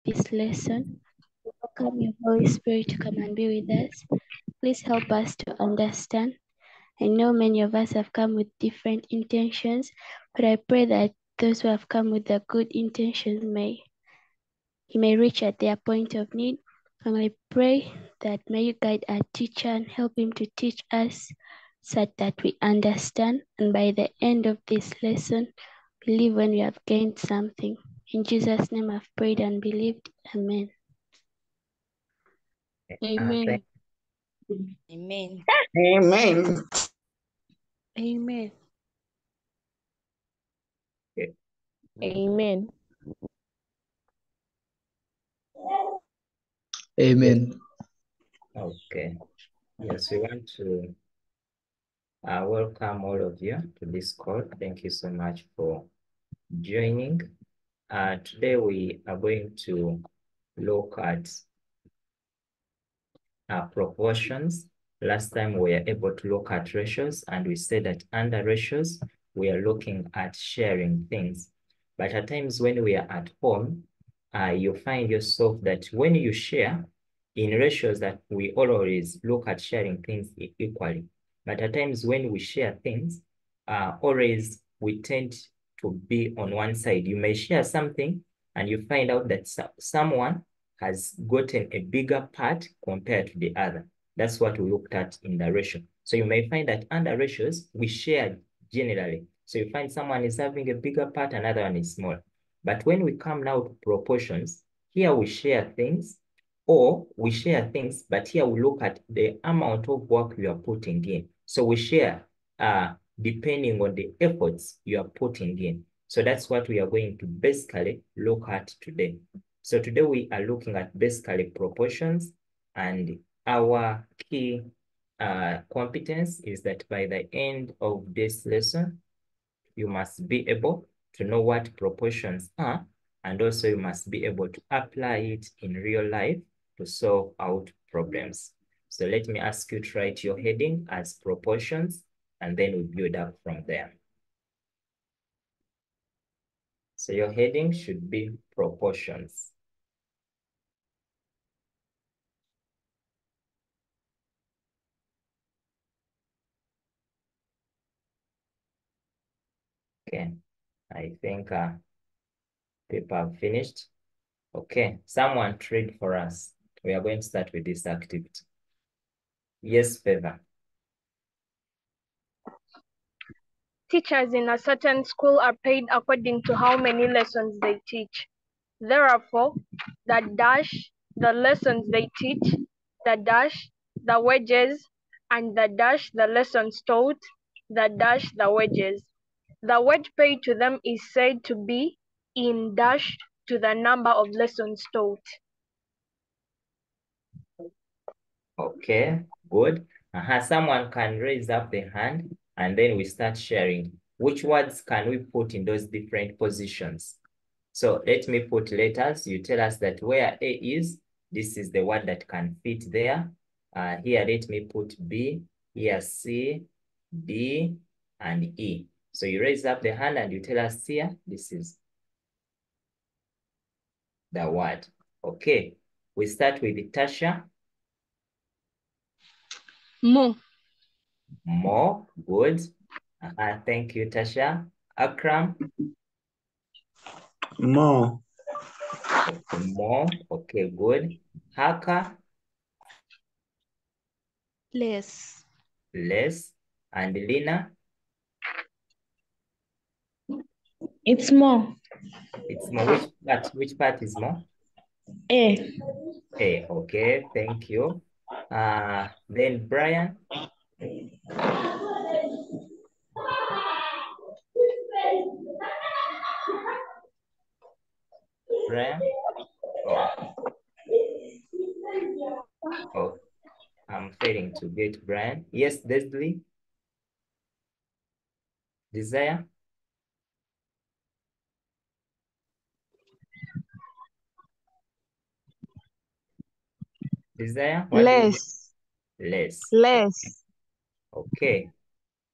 this lesson. We welcome your Holy Spirit to come and be with us. Please help us to understand. I know many of us have come with different intentions, but I pray that those who have come with the good intentions may reach at their point of need. And I pray that may you guide our teacher and help him to teach us so that we understand. And by the end of this lesson, believe when we have gained something. In Jesus' name I've prayed and believed. Amen. Amen. Amen. Amen. Amen. Okay. Amen. Amen. Okay. Yes, we want to welcome all of you to this call. Thank you so much for joining. Today we are going to look at proportions. Last time we were able to look at ratios, and we said that under ratios, we are looking at sharing things. But at times when we are at home, you find yourself that when you share in ratios that we always look at sharing things equally. But at times when we share things, always we tend to be on one side. You may share something and you find out that someone has gotten a bigger part compared to the other. That's what we looked at in the ratio. So you may find that under ratios, we share generally. So you find someone is having a bigger part, another one is small. But when we come now to proportions, here we share things, or we share things, but here we look at the amount of work you are putting in. So we share depending on the efforts you are putting in. So that's what we are going to basically look at today. So today we are looking at basically proportions, and our key competence is that by the end of this lesson, you must be able to know what proportions are, and also you must be able to apply it in real life to solve out problems. So let me ask you to write your heading as proportions, and then we build up from there. So your heading should be proportions. Okay, I think people have finished. Okay, someone trade for us. We are going to start with this activity. Yes, Favor. Teachers in a certain school are paid according to how many lessons they teach. Therefore, the lessons they teach, the wages, and the lessons taught, the wages. The wage paid to them is said to be in to the number of lessons taught. Okay, good. Someone can raise up the hand, and then we start sharing. Which words can we put in those different positions? So let me put letters. You tell us that where A is, this is the word that can fit there. Here, let me put B, here C, D, and E. So you raise up the hand and you tell us here, this is the word. Okay, we start with Tasha. More. More, good. Thank you, Tasha. Akram. More. Okay, more. Okay, good. Haka. Less. Less. And Lina. It's more. It's more. Which part? Which part is more? A. A. Okay, thank you. Then Brian. Brian. Oh. Oh, I'm failing to get Brian. Yes, Leslie. Desire. Desire. What do you get? Less. Less. Okay.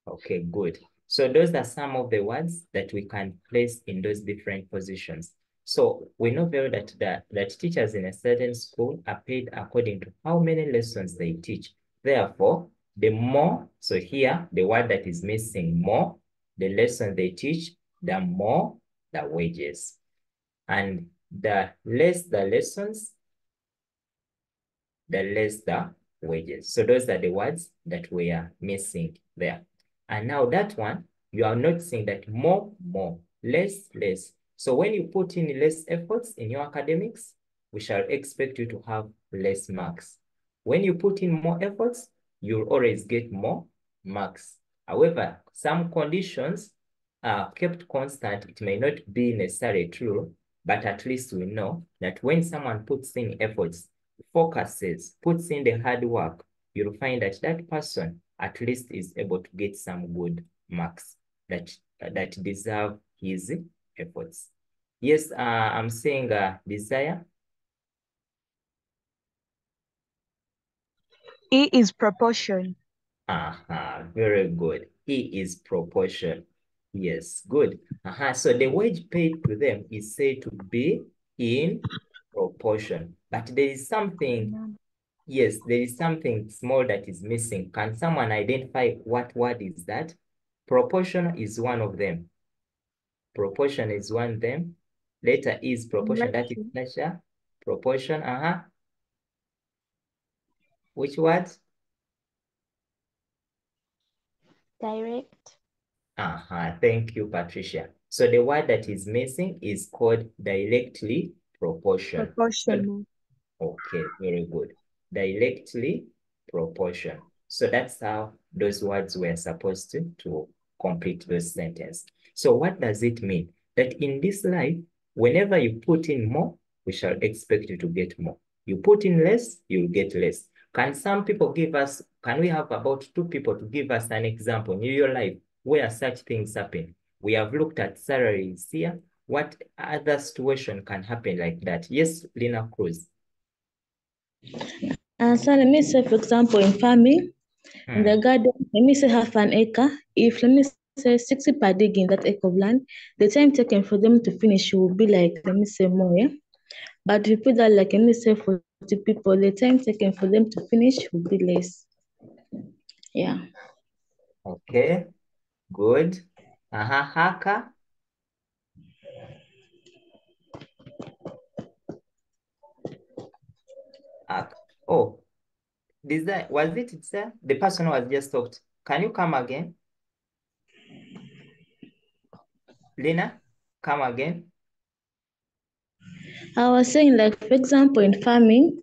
Okay, good. So those are some of the words that we can place in those different positions. So we know very that teachers in a certain school are paid according to how many lessons they teach. Therefore, the more, so here, the word that is missing, more, the lesson they teach, the more the wages. And the less the lessons, the less the wages. So those are the words that we are missing there. And now that one, you are noticing that more, less, less. So when you put in less efforts in your academics, we shall expect you to have less marks. When you put in more efforts, you'll always get more marks. However, some conditions are kept constant. It may not be necessarily true, but at least we know that when someone puts in efforts, focuses, puts in the hard work, you'll find that that person at least is able to get some good marks that deserve his efforts. Yes, I'm saying desire. E is proportion. Very good. E is proportion. Yes, good. So the wage paid to them is said to be in proportion. But there is something, yes, there is something small that is missing. Can someone identify what word is that? Proportion is one of them. Proportion is one of them. Letter is proportion. That is pressure. Proportion, Which word? Direct. Thank you, Patricia. So the word that is missing is called directly proportion. Proportional. Okay, very good. Directly proportion. So that's how those words were supposed to complete those sentences. So what does it mean? That in this life, whenever you put in more, we shall expect you to get more. You put in less, you'll get less. Can some people give us, can we have about 2 people to give us an example in your life where such things happen? We have looked at salaries here. What other situation can happen like that? Yes, Lina Cruz. So let me say, for example, in farming, in the garden, let me say half an acre. If let me say 60 per dig in that acre of land, the time taken for them to finish will be like, let me say more, yeah? But if you put that like, let me say 40 people, the time taken for them to finish will be less. Yeah. Okay, good. Haka. Oh, was it sir? The person who has just talked. Can you come again? Lina, come again. I was saying, like, for example, in farming,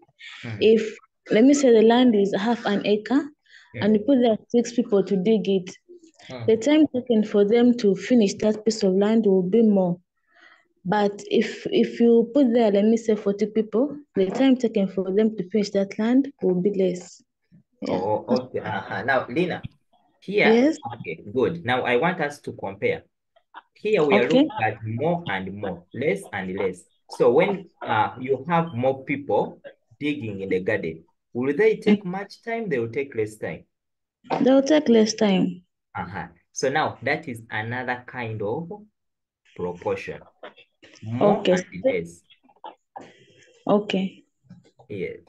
if, let me say the land is half an acre, and you put there 6 people to dig it, the time taken for them to finish that piece of land will be more. But if you put there, let me say 40 people, the time taken for them to finish that land will be less. Yeah. Oh, okay. Now, Lina, here, Yes. okay, good. Now I want us to compare. Here we are Okay. looking at more and more, less and less. So when you have more people digging in the garden, will they take much time? They will take less time. They'll take less time. So now that is another kind of proportion. More Okay. and less. Okay. Yes.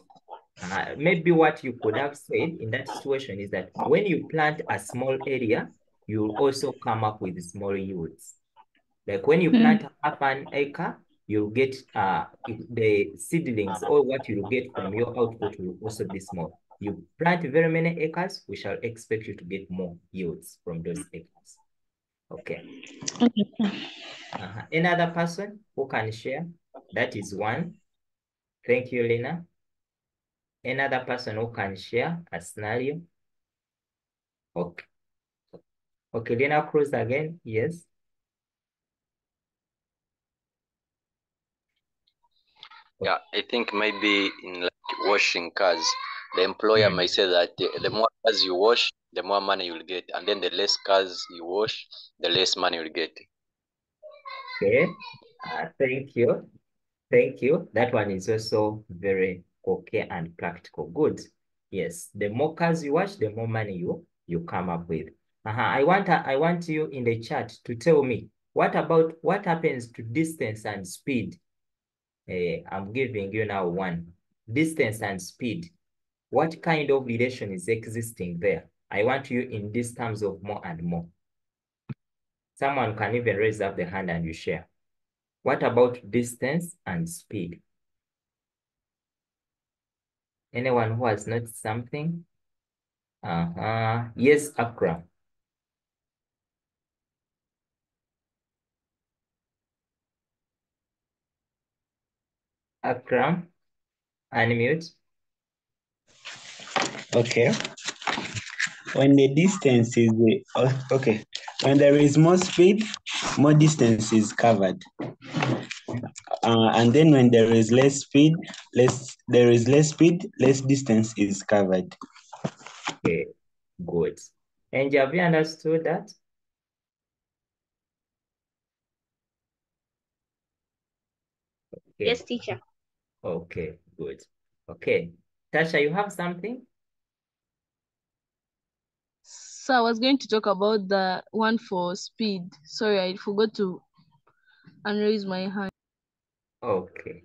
Maybe what you could have said in that situation is that when you plant a small area, you'll also come up with small yields. Like when you plant half an acre, you'll get the seedlings, or what you'll get from your output will also be small. You plant very many acres, we shall expect you to get more yields from those acres. Okay. Okay. Another person who can share? That is one. Thank you, Lena. Another person who can share a scenario? Okay. Okay, Lena Cruz again. Yes. Yeah, I think maybe in like washing cars, the employer may say that the more cars you wash, the more money you'll get, and then the less cars you wash, the less money you'll get. Okay. Thank you. Thank you. That one is also very okay and practical. Good. Yes. The more cars you wash, the more money you come up with. I want you in the chat to tell me what happens to distance and speed I'm giving you now one. Distance and speed. What kind of relation is existing there? I want you in these terms of more and more. Someone can even raise up the hand and you share. What about distance and speed? Anyone who has noticed something? Yes, Akram. Akram, unmute. Okay. When the distance is okay. When there is more speed, more distance is covered. And then when there is less speed, less distance is covered. Okay, good. And have you understood that? Okay. Yes, teacher. Okay, good. Okay. Tasha, you have something? So I was going to talk about the one for speed. Sorry, I forgot to unraise my hand. Okay,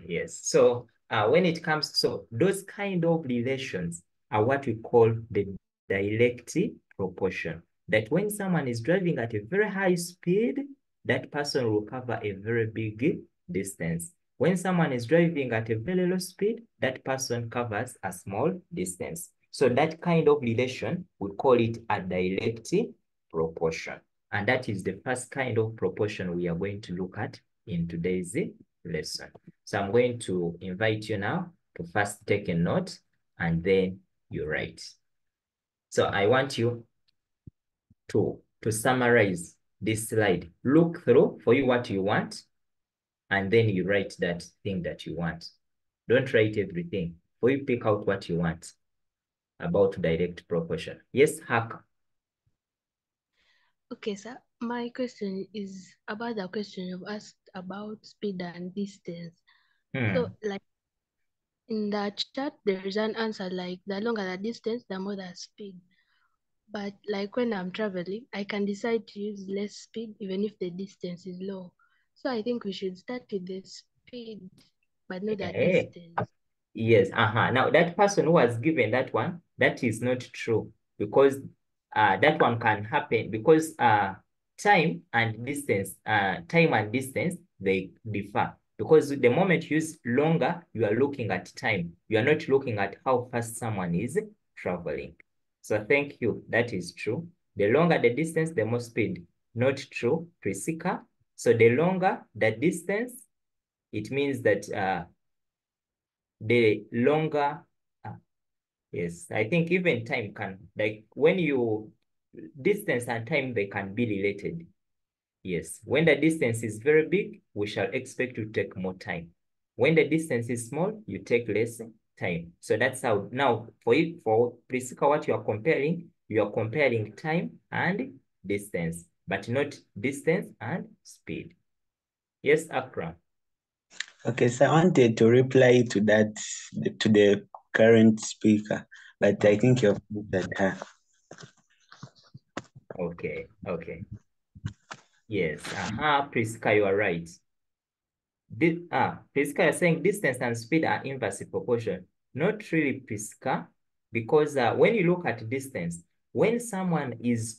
yes. So when it comes, so those kind of relations are what we call the direct proportion. That when someone is driving at a very high speed, that person will cover a very big distance. When someone is driving at a very low speed, that person covers a small distance. So that kind of relation, we call it a direct proportion. And that is the first kind of proportion we are going to look at in today's lesson. So I'm going to invite you now to first take a note and then you write. So I want you to summarize this slide. Look through for you what you want, and then you write that thing that you want. Don't write everything. For you pick out what you want about direct proportion. Yes, Hak. Okay, sir. My question is about the question you've asked about speed and distance. So, like in the chat, there is an answer like the longer the distance, the more the speed. But like when I'm traveling, I can decide to use less speed even if the distance is low. So I think we should start with the speed, but not the distance. Yes, Now that person who has given that one, that is not true because that one can happen because time and distance, they differ. Because the moment you use longer, you are looking at time. You are not looking at how fast someone is traveling. So thank you. That is true. The longer the distance, the more speed. Not true, Priscilla. So the longer the distance, it means that the longer, yes, I think even time can, like when you, distance and time, they can be related. Yes, when the distance is very big, we shall expect to take more time. When the distance is small, you take less time. So that's how, now for Priscilla, what you are comparing time and distance, but not distance and speed. Yes, Akram. Okay, so I wanted to reply to that, to the current speaker, but I think you've answered her. Okay. Yes, Priscilla, you are right. Priscilla is saying distance and speed are inversely proportional. Not really, Priscilla, because when you look at distance, when someone is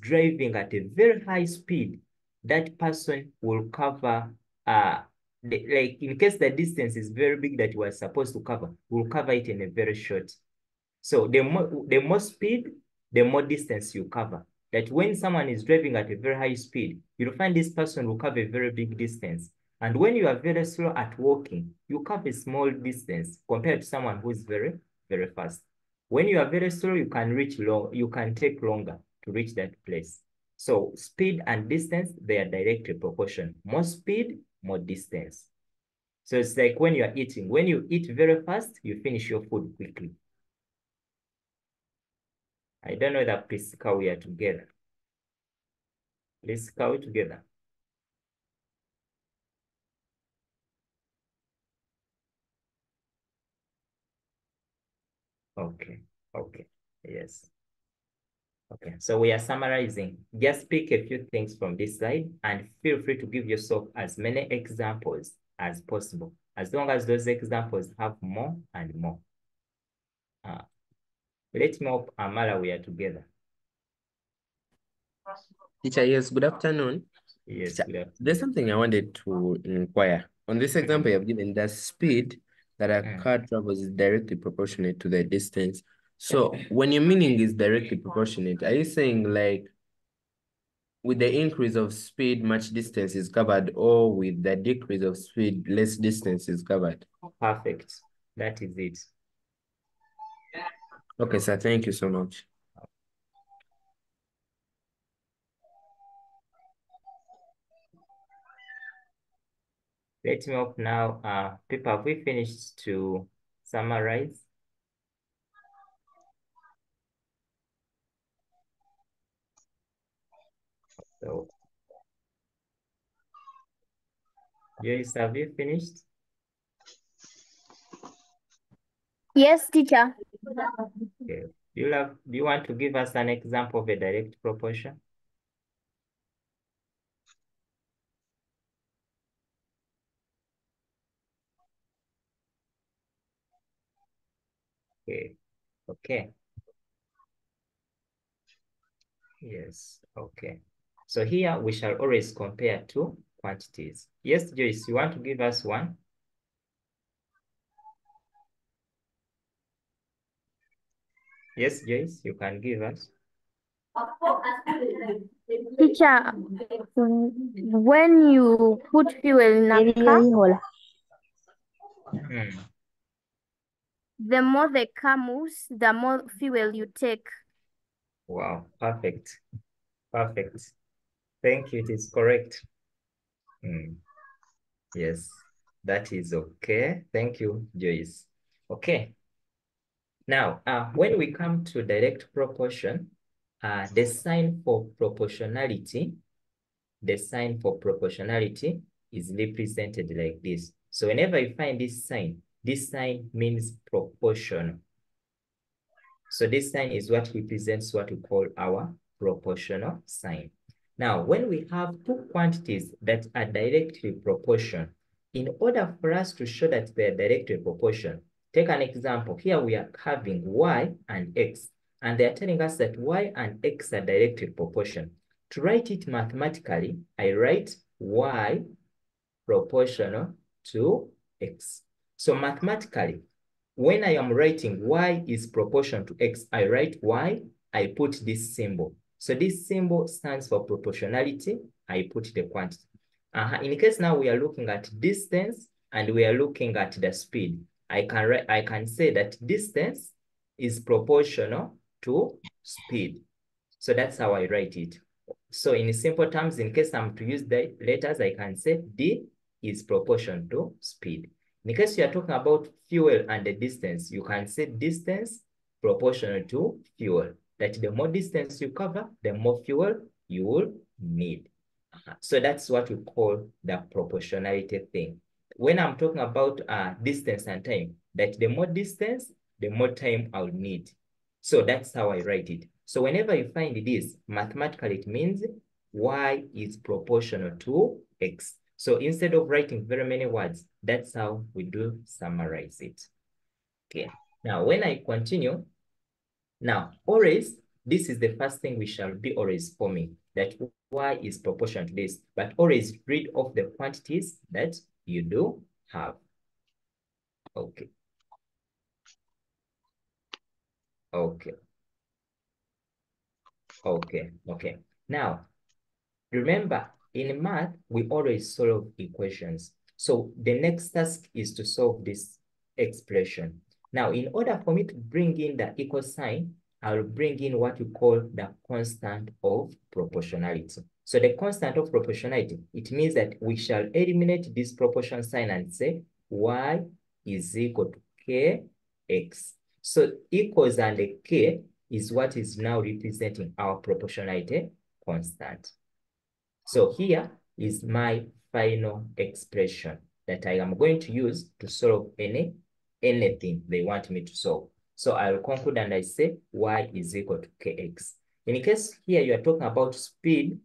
driving at a very high speed, that person will cover, like in case the distance is very big that you are supposed to cover, will cover it in a very short. So the more speed, the more distance you cover. That when someone is driving at a very high speed, you'll find this person will cover a very big distance. And when you are very slow at walking, you cover a small distance compared to someone who is very, very fast. When you are very slow, you can take longer to reach that place. So speed and distance, they are directly proportional. More speed, more distance. So it's like when you are eating. When you eat very fast, you finish your food quickly. I don't know that Priscilla, we are together. Priscilla, we together. Okay, yes. Okay, so we are summarizing. Just pick a few things from this slide and feel free to give yourself as many examples as possible, as long as those examples have more and more. Let me hope Amala, we are together. Teacher, yes, good afternoon. Yes, Teacher, good afternoon. there's something I wanted to inquire. On this example you have given, the speed that a car travels is directly proportionate to the distance. So when your meaning is directly proportionate, are you saying like with the increase of speed, much distance is covered, or with the decrease of speed, less distance is covered? Perfect. That is it. Okay, sir. Thank you so much. Let me hope now, people, have we finished to summarize? So, Joyce, have you finished? Yes, teacher. Okay. Do you want to give us an example of a direct proportion? Okay. Okay. Yes. Okay. So here we shall always compare two quantities. Yes, Joyce, you want to give us one? Yes, Joyce, you can give us. Teacher, when you put fuel in a car, the more the car moves, the more fuel you take. Wow, perfect. Perfect. Thank you, it is correct. Yes, that is okay. Thank you, Joyce. Okay. Now, when we come to direct proportion, the sign for proportionality is represented like this. So whenever you find this sign means proportional. So this sign is what represents what we call our proportional sign. Now, when we have two quantities that are directly proportional, in order for us to show that they are directly proportional, take an example. Here we are having y and x, and they are telling us that y and x are directly proportional. To write it mathematically, I write y proportional to x. So mathematically, when I am writing y is proportional to x, I write y, I put this symbol. So this symbol stands for proportionality, I put the quantity. In case now we are looking at distance and we are looking at the speed, I can say that distance is proportional to speed. So that's how I write it. So in simple terms, in case I'm to use the letters, I can say D is proportional to speed. In case you are talking about fuel and the distance, you can say distance proportional to fuel. That the more distance you cover, the more fuel you will need. So that's what we call the proportionality thing. When I'm talking about distance and time, that the more distance, the more time I'll need. So that's how I write it. So whenever you find this, mathematically it means y is proportional to x. So instead of writing very many words, that's how we do summarize it. Okay. Now, when I continue, now always, this is the first thing we shall be always forming, that y is proportional to this, but always read off the quantities that you do have. Okay. Okay. Okay. Okay. Now, remember, in math, we always solve equations. So the next task is to solve this expression. Now, in order for me to bring in the equal sign, I'll bring in what we call the constant of proportionality. So the constant of proportionality, it means that we shall eliminate this proportion sign and say y is equal to kx. So equals and the k is what is now representing our proportionality constant. So here is my final expression that I am going to use to solve anything they want me to solve. So I'll conclude and I say y is equal to kx. In case here you are talking about speed,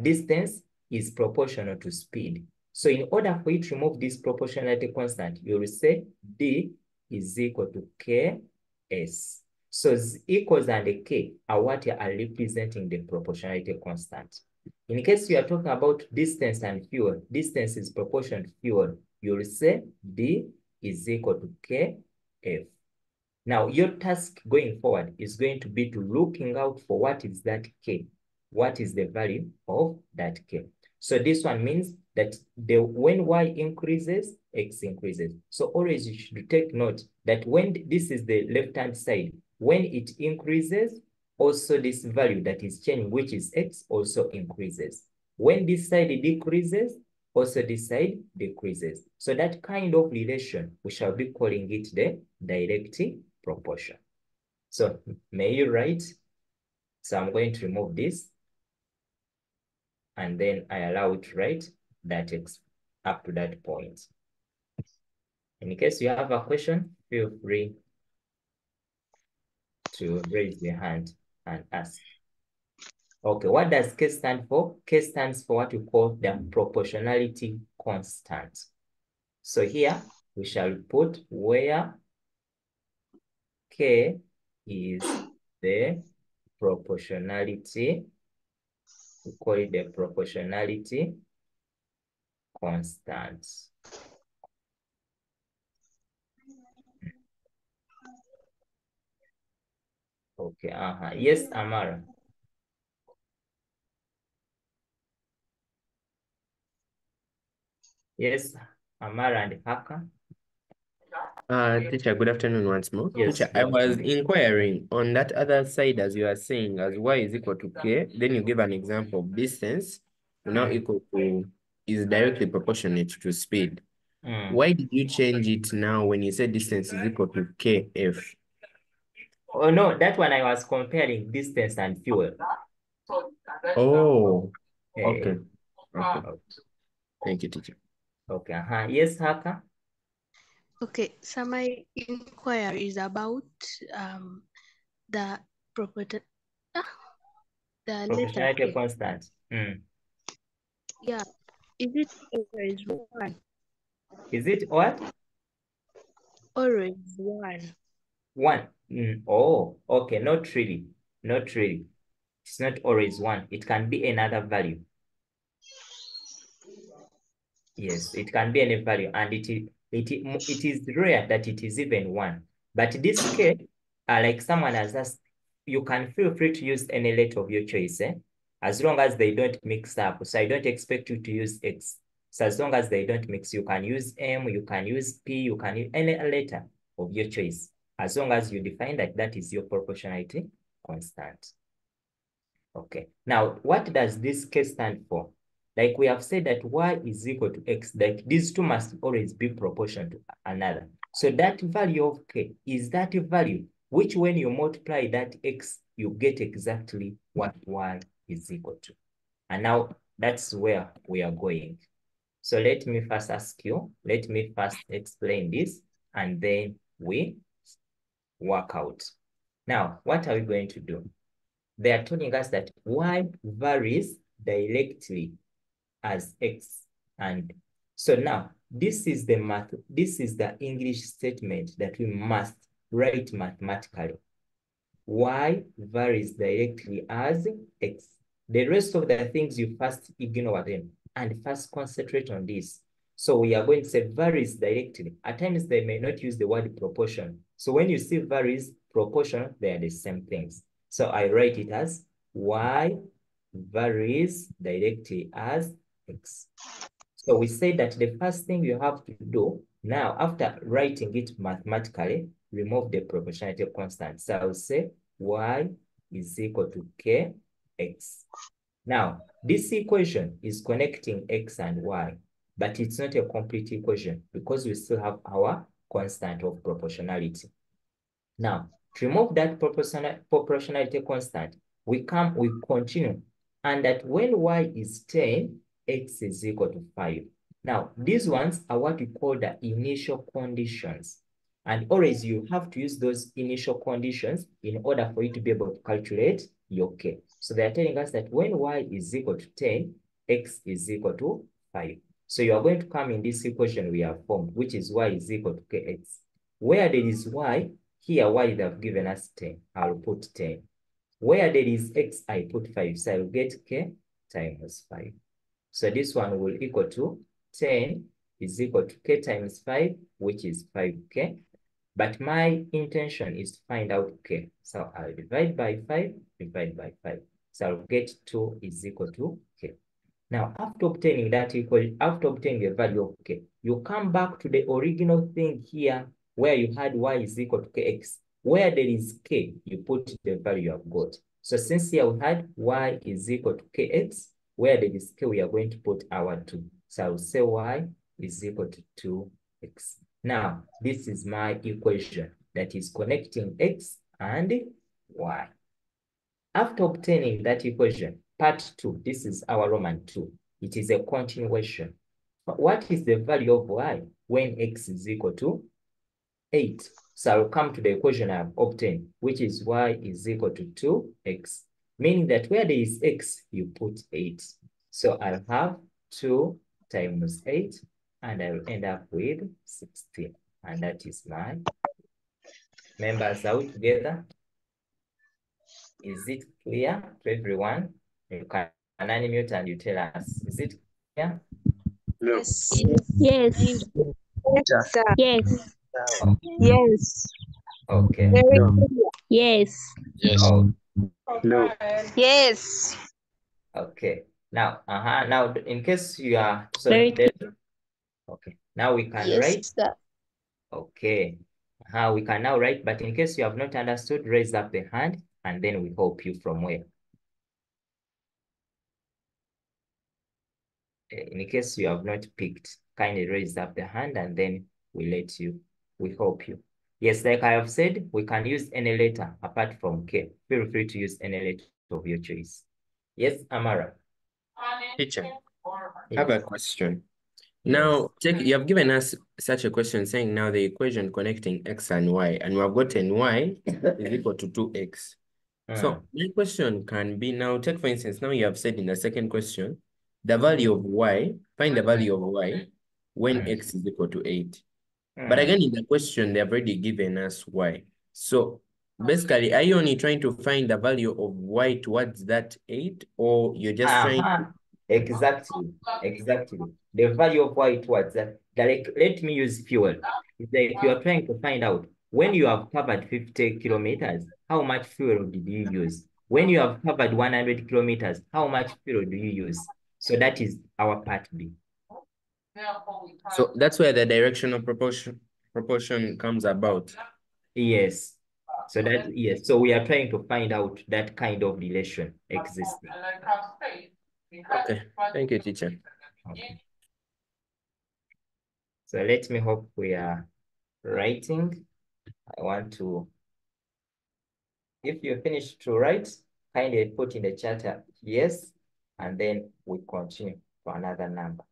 distance is proportional to speed. So in order for you to remove this proportionality constant, you will say D is equal to Ks. So equals and the K are what are representing the proportionality constant. In case you are talking about distance and fuel, distance is proportional to fuel, you will say D is equal to Kf. Now, your task going forward is going to be to looking out for what is that K. What is the value of that K? So this one means that when Y increases, X increases. So always you should take note that when this is the left-hand side, when it increases, also this value that is changing, which is X, also increases. When this side decreases, also this side decreases. So that kind of relation, we shall be calling it the direct proportion. So may you write? So I'm going to remove this, and then I allow it to write that X up to that point. In case you have a question, feel free to raise your hand and ask. Okay, what does K stand for? K stands for what we call the proportionality constant. So here we shall put where K is the proportionality, we call it the proportionality constant. Okay, yes, Amara. Yes, Amara and Haka. Teacher, good afternoon once more. Yes, Teacher, I was inquiring on that other side, as you are saying, as Y is equal to K, then you give an example of distance, now equal to, is directly proportionate to speed. Why did you change it now when you said distance is equal to Kf? Oh, no, that one I was comparing distance and fuel. Oh, okay. Okay. Thank you, teacher. Okay, yes, Haka. Okay, so my inquiry is about the proportionality constant. Yeah, is it always one? Is it what? Always one. One. Oh, okay, not really. Not really. It's not always one. It can be another value. Yes, it can be any value, and it is rare that it is even one. But this K, like someone has asked, you can feel free to use any letter of your choice, as long as they don't mix up. So I don't expect you to use X. So as long as they don't mix, you can use M, you can use P, you can use any letter of your choice, as long as you define that that is your proportionality constant. Okay, now what does this K stand for? Like we have said that Y is equal to X, like these two must always be proportional to another. So that value of K is that value, which when you multiply that X, you get exactly what Y is equal to. And now that's where we are going. So let me first ask you, let me first explain this, and then we work out. Now, what are we going to do? They are telling us that Y varies directly as X. And so now this is the English statement that we must write mathematically. Y varies directly as X. The rest of the things you first ignore them and first concentrate on this. So we are going to say varies directly. At times they may not use the word proportion. So when you see varies, proportion, they are the same things. So I write it as Y varies directly as X. So we say that the first thing you have to do now, after writing it mathematically, remove the proportionality constant. So I'll say Y is equal to Kx. Now, this equation is connecting X and Y, but it's not a complete equation because we still have our constant of proportionality. Now, to remove that proportionality constant, we continue, and that when Y is 10, X is equal to 5. Now, these ones are what we call the initial conditions. And always you have to use those initial conditions in order for you to be able to calculate your K. So they're telling us that when Y is equal to 10, X is equal to 5. So you are going to come in this equation we have formed, which is y is equal to kx. Where there is y, here y they have given us 10. I'll put 10. Where there is x, I put 5. So I'll get k times 5. So this one will equal to 10 is equal to k times 5, which is 5k. But my intention is to find out k. So I'll divide by 5, divide by 5. So I'll get 2 is equal to k. Now, after obtaining that equation, after obtaining the value of k, you come back to the original thing here where you had y is equal to kx. Where there is k, you put the value you have got. So since here we had y is equal to kx, where there is k, we are going to put our 2. So I'll say y is equal to 2x. Now, this is my equation that is connecting x and y. After obtaining that equation, part 2, this is our Roman 2. It is a continuation. But what is the value of y when x is equal to 8? So I'll come to the equation I have obtained, which is y is equal to 2x, meaning that where there is x, you put 8. So I'll have 2 times 8, and I'll end up with 16. And that is my members out together. Is it clear to everyone? You can unmute and you tell us. Is it clear? Yes. Yes. Yes, sir. Yes. Oh, Yes. okay. Very No. clear. Yes. Yes. Oh, No. Yes. okay. Now, now in case you are Very okay. Now we can Yes, write. sir. Okay. We can now write, but in case you have not understood, raise up the hand and then we help you from where. In case you have not picked, kindly raise up the hand and then we help you. Yes, like I have said, we can use any letter apart from K. Feel free to use any letter of your choice. Yes, Amara. Teacher, I have a question. Yes. Now, check, you have given us such a question saying now the equation connecting x and y, and we have gotten y is equal to 2x. So my question can be now, take for instance, now you have said in the second question, the value of y, find the value of y when x is equal to 8. But again, in the question, they have already given us y. So basically, are you only trying to find the value of y towards that 8, or you're just trying to... Exactly. The value of y towards that. Like, let me use fuel. It's like you are trying to find out when you have covered 50 kilometers, how much fuel did you use? When you have covered 100 kilometers, how much fuel do you use? So that is our part B. So that's where the directional proportion comes about. Yes. So that, yes. So we are trying to find out that kind of relation existing. Okay. Thank you, teacher. Okay. So let me hope we are writing. I want to, if you finish to write, kindly put in the chat yes, and then we continue to another number.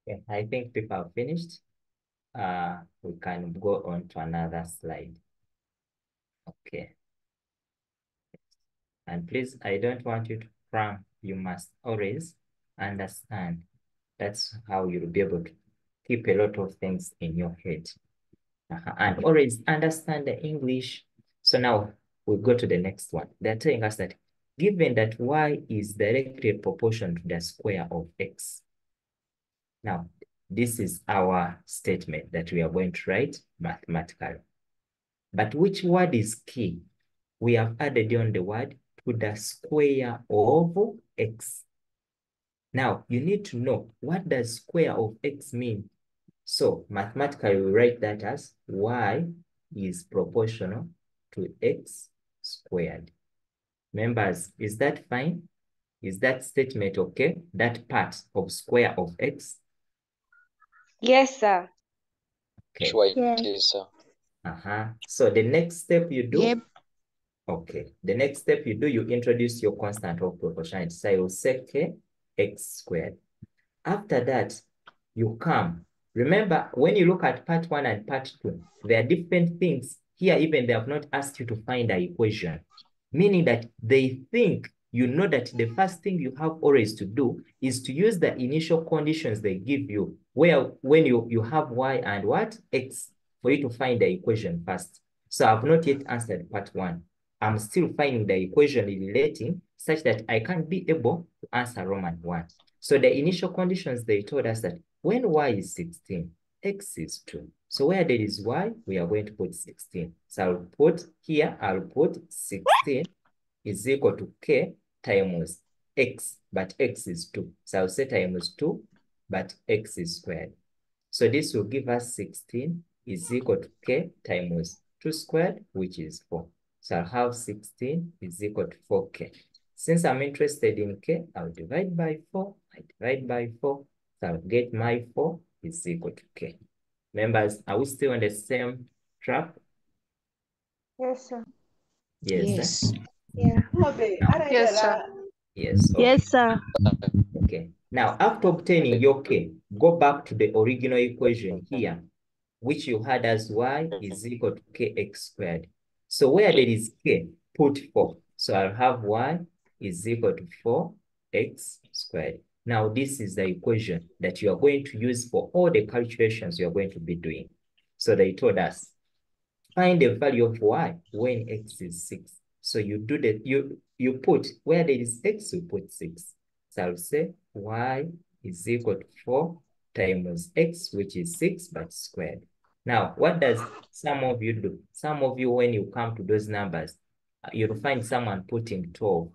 Okay, I think people have finished. We can go on to another slide. Okay. And please, I don't want you to cram. You must always understand. That's how you'll be able to keep a lot of things in your head. And always understand the English. So now we go to the next one. They're telling us that given that y is directly proportional to the square of x. Now, this is our statement that we are going to write mathematically. But which word is key? We have added on the word to the square of x. Now, you need to know, what does square of x mean? So, mathematically, we write that as y is proportional to x squared. Members, is that fine? Is that statement okay? That part of square of x? Yes, sir. Okay. Sure, it is, sir. So the next step you do, Yep. okay, the next step you do, you introduce your constant of proportionality. So you say k x squared. After that, you come. Remember, when you look at part 1 and part 2, there are different things. Here, even they have not asked you to find an equation, meaning that they think you know that the first thing you have always to do is to use the initial conditions they give you, where when you have y and what? X, for you to find the equation first. So I've not yet answered part 1. I'm still finding the equation relating such that I can be able to answer Roman 1. So the initial conditions, they told us that when y is 16, x is 2. So where there is y, we are going to put 16. So I'll put here, I'll put 16 is equal to k times x, but x is 2. So I'll say times 2, but x is squared. So this will give us 16 is equal to k times 2 squared, which is 4. So I'll have 16 is equal to 4k. Since I'm interested in k, I'll divide by 4. I divide by 4. So I'll get my 4 is equal to k. Members, are we still on the same track? Yes, sir. Yes. Yes. Yeah. Yes, sir. Yes. Okay. Yes, sir. Okay. Now, after obtaining your k, go back to the original equation here, which you had as y is equal to kx squared. So where there is k, put 4. So I'll have y is equal to 4x squared. Now, this is the equation that you are going to use for all the calculations you are going to be doing. So they told us, find the value of y when x is 6. So you do that, you put, where there is x, you put 6. So I'll say y is equal to 4 times x, which is 6, but squared. Now, what does some of you do? Some of you, when you come to those numbers, you'll find someone putting 12.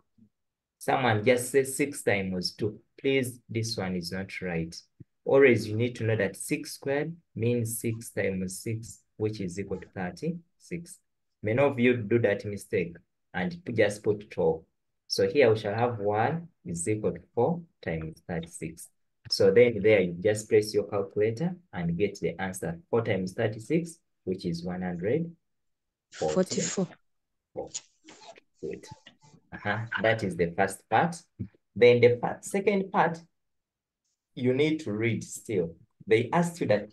Someone just says 6 times 2. Please, this one is not right. Always you need to know that 6 squared means 6 times 6, which is equal to 36. Many of you do that mistake and just put 12. So here we shall have y is equal to 4 times 36. So then there you just place your calculator and get the answer. 4 times 36, which is 144. Good. That is the first part. Then the second part, you need to read still. They asked you that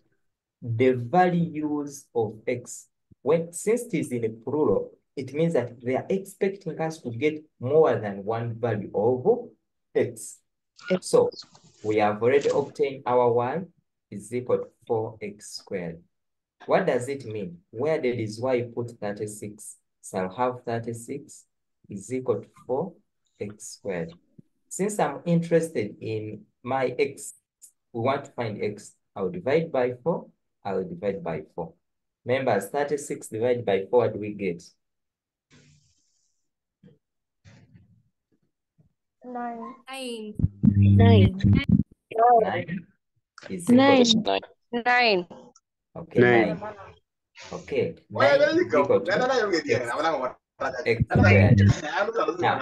the values of x, since it is in a plural, it means that they are expecting us to get more than one value of x. So we have already obtained our y is equal to 4x squared. What does it mean? Where there is y, put 36. So I'll have 36 is equal to 4x squared. Since I'm interested in my x, we want to find x, I'll divide by 4, I'll divide by 4. Remember, 36 divided by 4, what do we get? 9. 9. 9 is equal to 9. 9. okay, 9. Okay, 9 is equal to x squared. Now,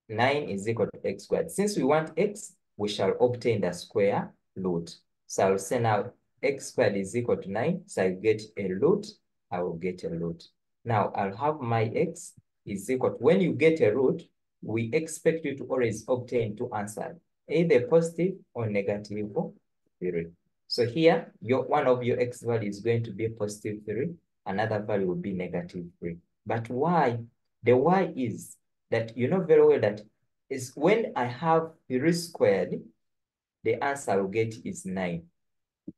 9 is equal to x squared. Since we want x, we shall obtain the square root. So I'll say now x squared is equal to 9. So I get a root, I will get a root. Now I'll have my x is equal to, when you get a root, we expect you to always obtain two answers, either positive or negative 3. So here, one of your x value is going to be positive 3, another value will be negative 3. But why? The why is that you know very well that is when I have 3 squared, the answer I will get is 9.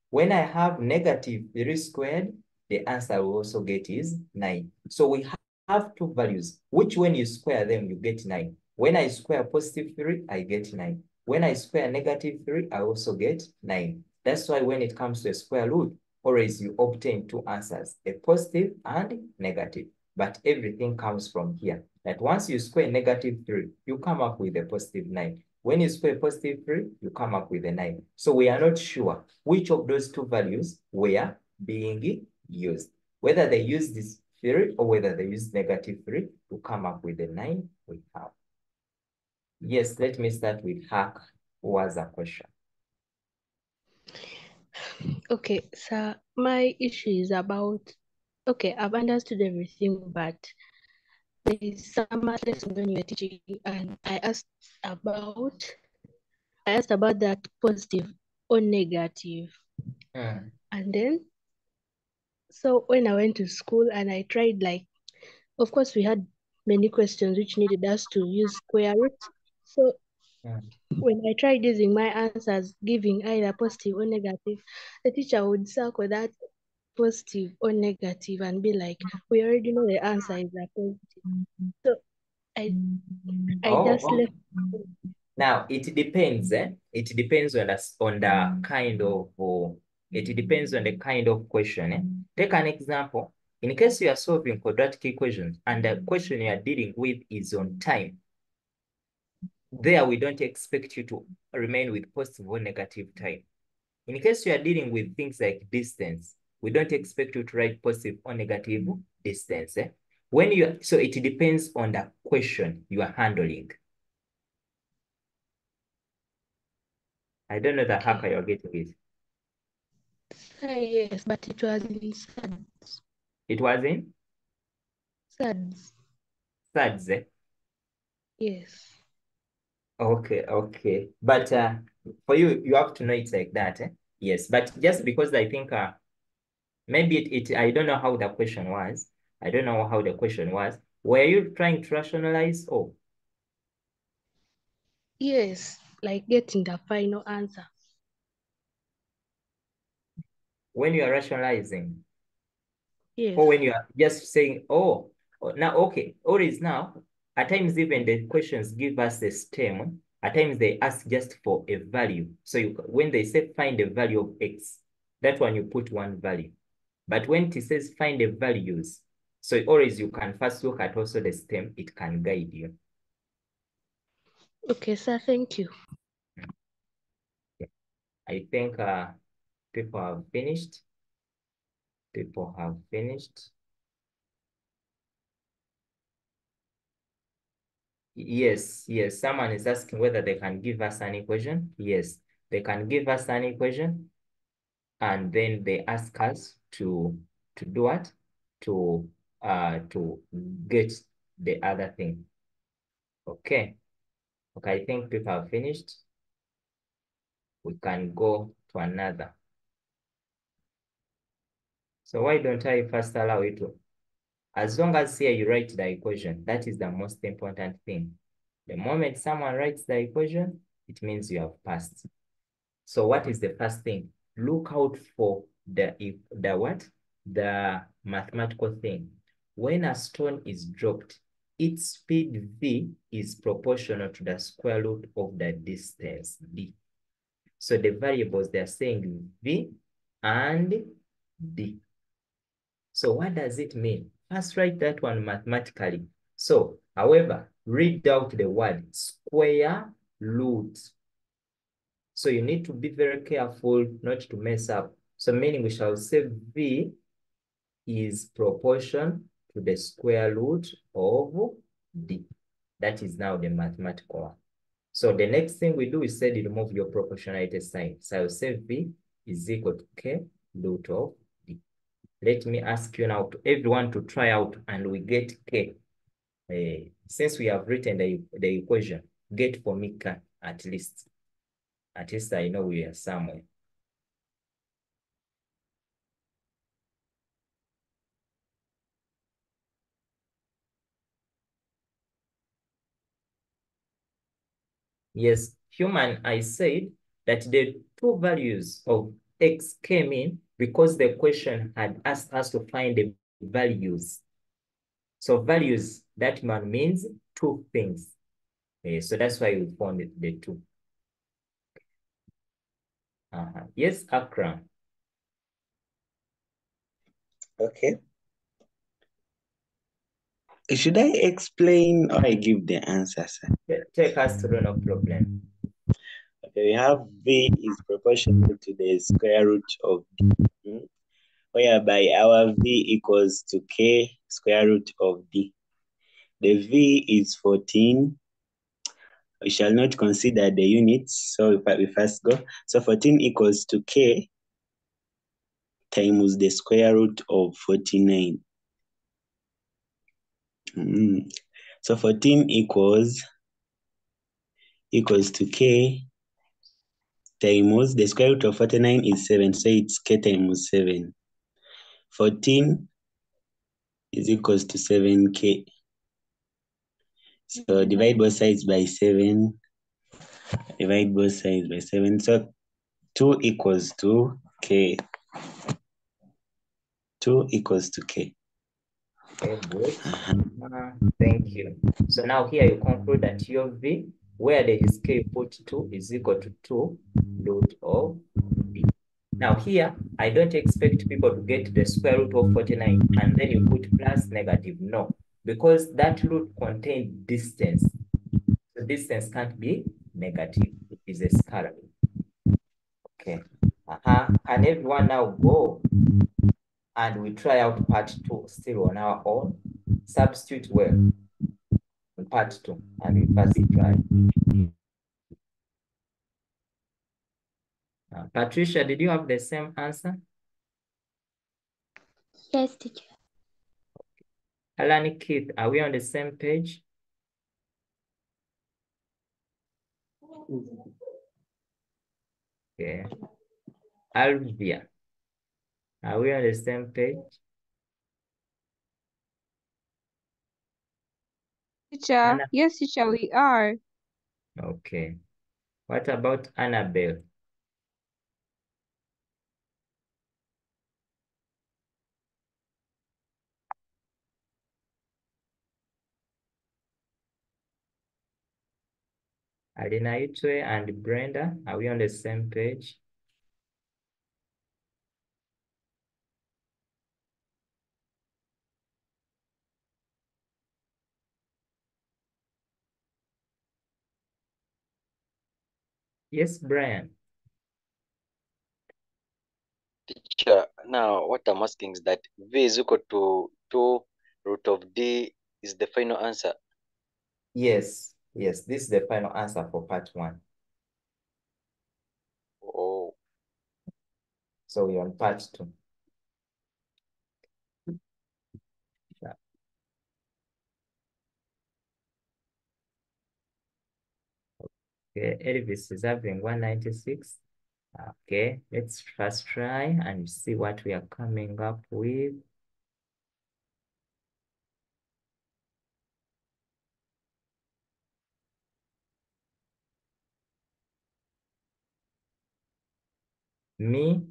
When I have negative 3 squared, the answer we also get is 9. So we have two values, which when you square them, you get 9. When I square positive 3, I get 9. When I square negative 3, I also get 9. That's why when it comes to a square root, always you obtain two answers, a positive and negative. But everything comes from here. That once you square negative 3, you come up with a positive 9. When you square positive 3, you come up with a 9. So we are not sure which of those two values were being used. Whether they use this 3 or whether they use negative 3 to come up with the 9 we have. Yes, let me start with Hack, who was a question. Okay, so my issue is about, okay, I've understood everything, but there is some lesson when you were teaching, and I asked about that positive or negative. And then, so when I went to school and I tried, like, of course, we had many questions which needed us to use square root. So when I tried using my answers, giving either positive or negative, the teacher would circle that positive or negative and be like, we already know the answer is a positive. So I just left. Now it depends. It depends on the kind of. It depends on the kind of question. Take an example. In case you are solving quadratic equations and the question you are dealing with is on time, there we don't expect you to remain with positive or negative time. In case you are dealing with things like distance, we don't expect you to write positive or negative distance. So it depends on the question you are handling. I don't know the hacker you're getting it. Yes, but it was in SADS. It was in? SADS. SADS, eh? Yes. Okay. But for you, you have to know it's like that, eh? Yes, but just because I think maybe I don't know how the question was. I don't know how the question was. Were you trying to rationalize? Oh. Yes, like getting the final answer. When you are rationalizing? Yes. Or when you are just saying, oh, now, okay, or is now, at times even the questions give us a stem. At times they ask just for a value. So when they say find the value of X, that one you put one value. But when it says find the values, so always you can first look at also the stem, it can guide you. Okay, sir, thank you. I think people have finished. People have finished. Yes. Someone is asking whether they can give us an equation. Yes, they can give us an equation, and then they ask us to do what? To get the other thing. Okay. I think people have finished. We can go to another. So why don't I first allow you to? As long as here you write the equation, that is the most important thing. The moment someone writes the equation, it means you have passed. So what is the first thing? Look out for the what? The mathematical thing. When a stone is dropped, its speed v is proportional to the square root of the distance d. So the variables, they're saying v and d. So what does it mean? First write that one mathematically. So, however, read out the word square root. So you need to be very careful not to mess up. So meaning we shall say V is proportion to the square root of D. That is now the mathematical one. So the next thing we do is say remove your proportionality sign. So I'll say V is equal to K root of D. Let me ask you now to everyone to try out and we get K. Since we have written the equation, get for me K at least. At least I know we are somewhere. Yes, human, I said that the two values of X came in because the question had asked us to find the values. So values, that one means two things. So that's why we found the two. Yes, Akram. Okay. Should I explain or I give the answer, sir? Take us through, no problem. Okay, we have V is proportional to the square root of D, whereby our V equals to K square root of D. The V is 14. We shall not consider the units, so we first go. So 14 equals to K times the square root of 49. So 14 equals to K times the square root of 49 is 7, so it's K times 7. 14 is equals to 7K. So divide both sides by 7. Divide both sides by 7. So 2 equals to K. 2 equals to K. Okay, good. Thank you. So now here you conclude that your V, where there is K put 2 is equal to 2 root of B. Now here, I don't expect people to get the square root of 49 and then you put plus negative. No, because that root contains distance. The distance can't be negative. It is a scalar. Okay. Can everyone now go and we try out part 2 still on our own? Substitute well on part 2 and we first try. Patricia, did you have the same answer? Yes, teacher. Alan, Keith, are we on the same page? Okay. Alvia, are we on the same page? Teacher, Anna? yes, teacher, we are. Okay. What about Annabelle? Alina Itwe and Brenda, are we on the same page? Yes, Brian. Teacher, now what I'm asking is that V is equal to 2 root of D is the final answer. Yes, this is the final answer for part 1. Oh. So we're on part 2. Okay, Elvis is having 196. Okay, let's first try and see what we are coming up with. Me,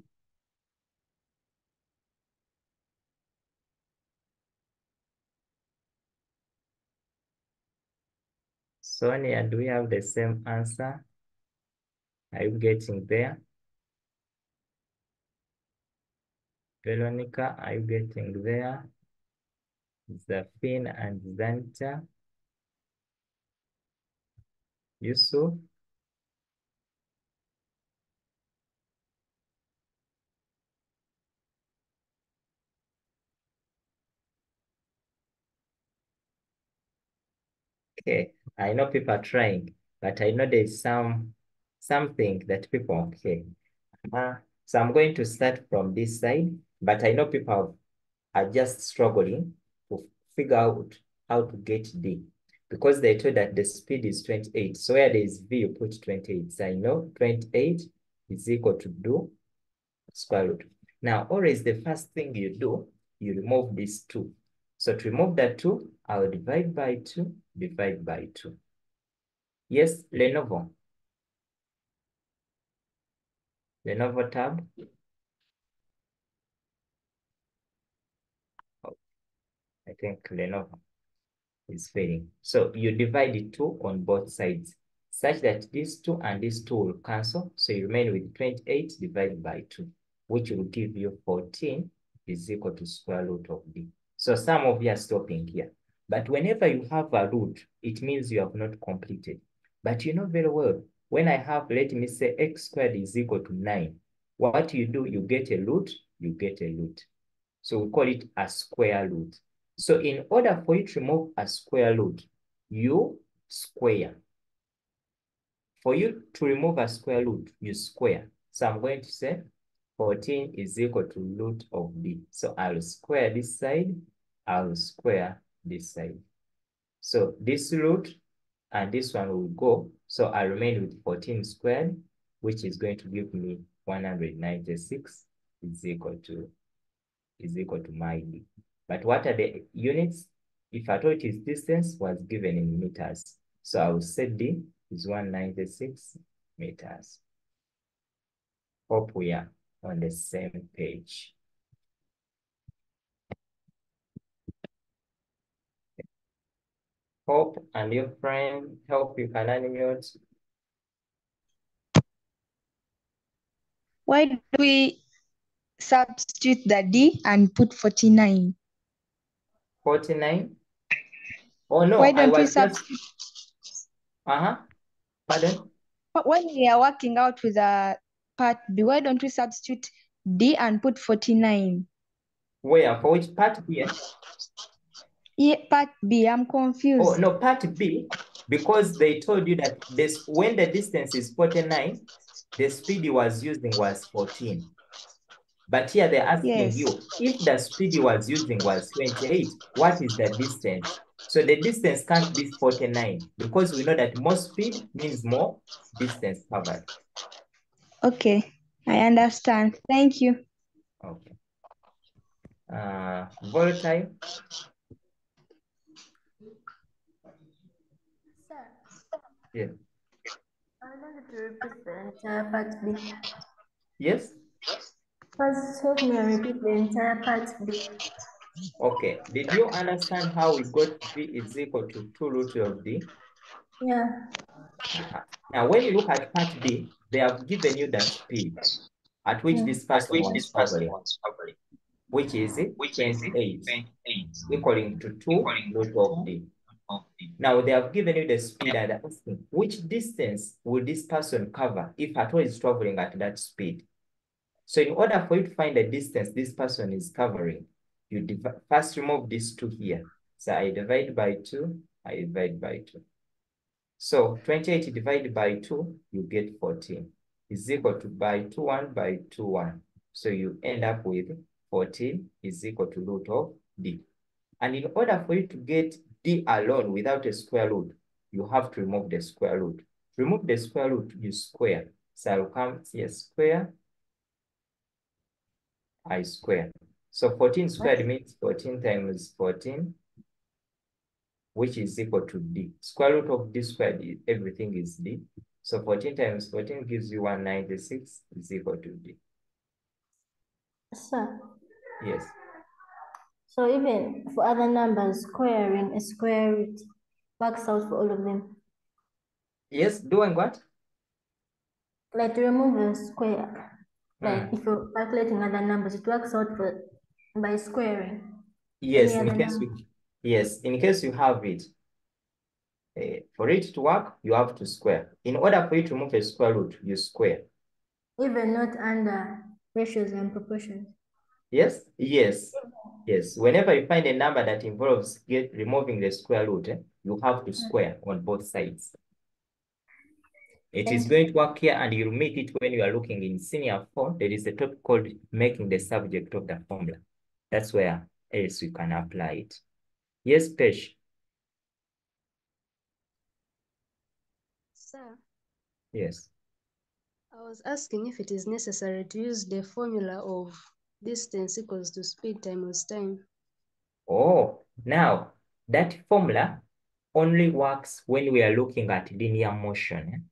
Sonia, do we have the same answer? Are you getting there? Veronica, are you getting there? Zafin and Zanta? Yusuf? Okay, I know people are trying, but I know there's something that people, okay. So I'm going to start from this side, but I know people are just struggling to figure out how to get D because they told that the speed is 28. So where there is V, you put 28. So I know 28 is equal to do square root. Now, always the first thing you do, you remove this 2. So to remove that 2, I'll divide by 2, divide by 2. Yes, Lenovo. Lenovo tab. I think Lenovo is failing. So you divide the 2 on both sides such that these 2 and these 2 will cancel. So you remain with 28 divided by 2, which will give you 14 is equal to square root of D. So some of you are stopping here. But whenever you have a root, it means you have not completed. But you know very well, when I have, let me say, x squared is equal to 9, what you do, you get a root, you get a root. So we call it a square root. So in order for you to remove a square root, you square. For you to remove a square root, you square. So I'm going to say 14 is equal to root of D. So I'll square this side, I'll square this side. So this root and this one will go. So I remain with 14 squared, which is going to give me 196 is equal to my D. But what are the units? If I thought its distance was given in meters. So I will set D is 196 meters. Hope we are on the same page. Hope and your friend, hope you can unmute. Why do we substitute the D and put 49? 49? Oh no, Why I don't we was just, substitute? Pardon? When we are working out with a part B, why don't we substitute D and put 49? Where? For which part B? Yeah, part B, I'm Oh, confused. no, part B, because they told you that this when the distance is 49, the speed he was using was 14. But here they're asking you, if the speed he was using was 28, what is the distance? So the distance can't be 49 because we know that more speed means more distance covered. Okay, I understand. Thank you. Okay. Volatile. Sir, Yeah. I wanted to repeat the entire part B. Yes? First, help me repeat the entire part B. Okay. Did you understand how we got V is equal to 2 root of D? Yeah. Now, when you look at part B, they have given you the speed at which this person was traveling, which is 28, equaling to 2 root of D. Now, they have given you the speed and asking which distance will this person cover if at all is traveling at that speed. So in order for you to find the distance this person is covering, you first remove these 2 here. So I divide by 2, I divide by 2. So 28 divided by 2, you get 14. Is equal to by 2, 1 by 2, 1. So you end up with 14 is equal to root of D. And in order for you to get D alone without a square root, you have to remove the square root. To remove the square root, you square. So I'll come here, square, I square. So 14 squared means 14 times 14, which is equal to D. Square root of D squared, everything is D. So 14 times 14 gives you 196 is equal to D. Sir. Yes. So even for other numbers, squaring a square root works out for all of them. Yes, doing what? Like to remove a square. Like if you're calculating other numbers, it works out by squaring. Yes, in case you have it. For it to work, you have to square. In order for you to remove a square root, you square. Even not under ratios and proportions. Yes, yes, yes. Whenever you find a number that involves removing the square root, you have to square on both sides. It is going to work here, and you'll meet it when you are looking in senior 4. There is a topic called making the subject of the formula. That's where else you can apply it. Yes, Pesh. Sir, Yes. I was asking if it is necessary to use the formula of distance equals to speed times time. Oh, now that formula only works when we are looking at linear motion.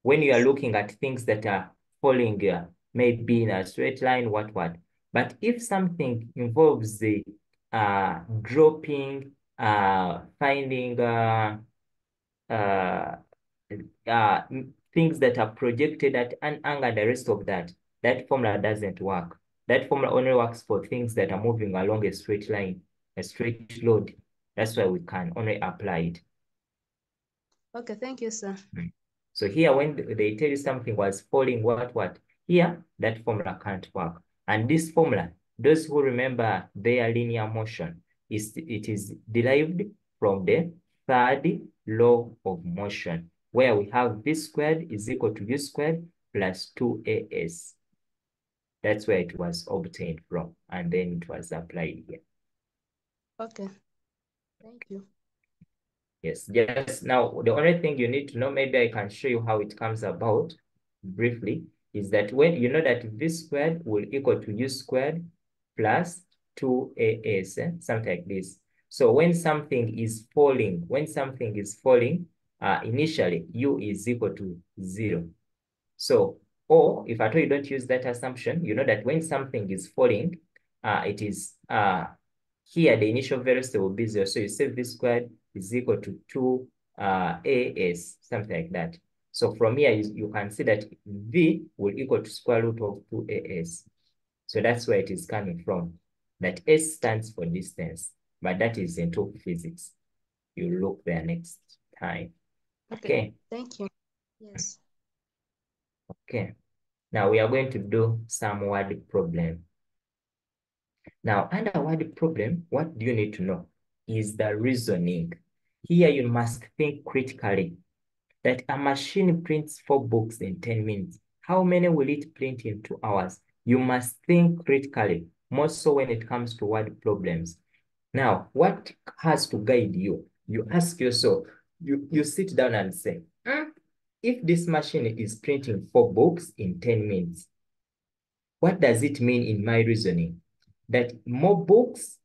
When you are looking at things that are falling maybe in a straight line, what. But if something involves the dropping, finding things that are projected at an angle and the rest of that, that formula doesn't work. That formula only works for things that are moving along a straight line, a straight load. That's why we can only apply it. Okay, thank you, sir. So here, when they tell you something was falling, what? Here, that formula can't work. And this formula, those who remember their linear motion, it is derived from the third law of motion, where we have v squared is equal to u squared plus 2as. That's where it was obtained from, and then it was applied here. Okay, thank you. Yes, yes. Now, the only thing you need to know, maybe I can show you how it comes about briefly, is that when you know that v squared will equal to u squared plus 2as, something like this. So when something is falling, initially u is equal to 0. So, or if at all you don't use that assumption, you know that when something is falling, it is here the initial velocity will be 0. So you say v squared is equal to 2 as, something like that. So from here, you can see that v will equal to square root of 2 as. So that's where it is coming from. That s stands for distance, but that is into physics. You look there next time. Okay. Thank you. Yes. Okay. Now we are going to do some word problem. Now, under word problem, what do you need to know is the reasoning. Here you must think critically that a machine prints 4 books in 10 minutes. How many will it print in 2 hours? You must think critically, more so when it comes to word problems. Now, what has to guide you? You ask yourself, you sit down and say, if this machine is printing 4 books in 10 minutes, what does it mean in my reasoning? That more books,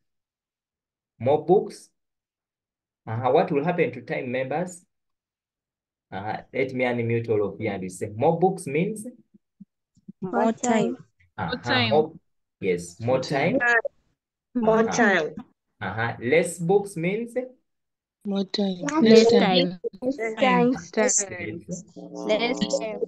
what will happen to time, members? Let me unmute all of you and we say, more books means? More time. More time. Yes, more time. More time. Less books means? More time. Less Less time. time. Less time. Less time.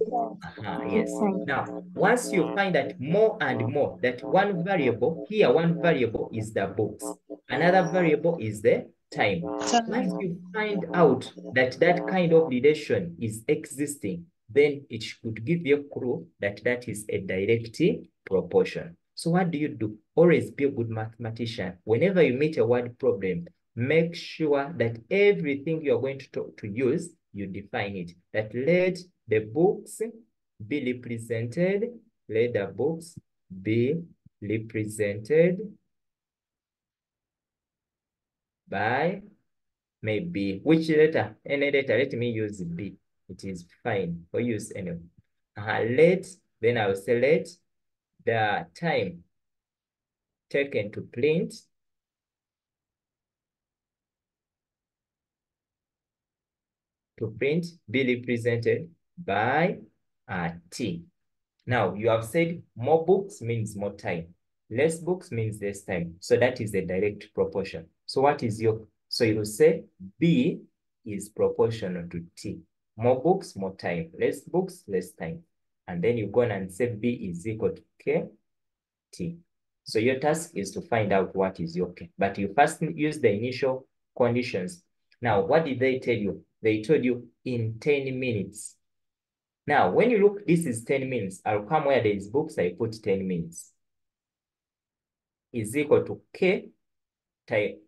Yes. Now, once you find that more and more, that one variable, here one variable is the books, another variable is the time. Once you find out that that kind of relation is existing, then it should give you a clue that that is a direct proportion. So what do? Always be a good mathematician. Whenever you meet a word problem, make sure that everything you're going to use, you define it. That let the books be represented. Let the books be represented by maybe which letter? Any letter. Let me use B. It is fine. Or use any. Then I will select the time taken to print be represented by T. Now, you have said more books means more time. Less books means less time. So that is a direct proportion. So what is so you will say B is proportional to T. More books, more time. Less books, less time. And then you go on and say B is equal to K, T. So your task is to find out what is your K. But you first use the initial conditions. Now, what did they tell you? They told you in 10 minutes. Now, when you look, this is 10 minutes. I'll come where there is books, I put 10 minutes. Is equal to K type,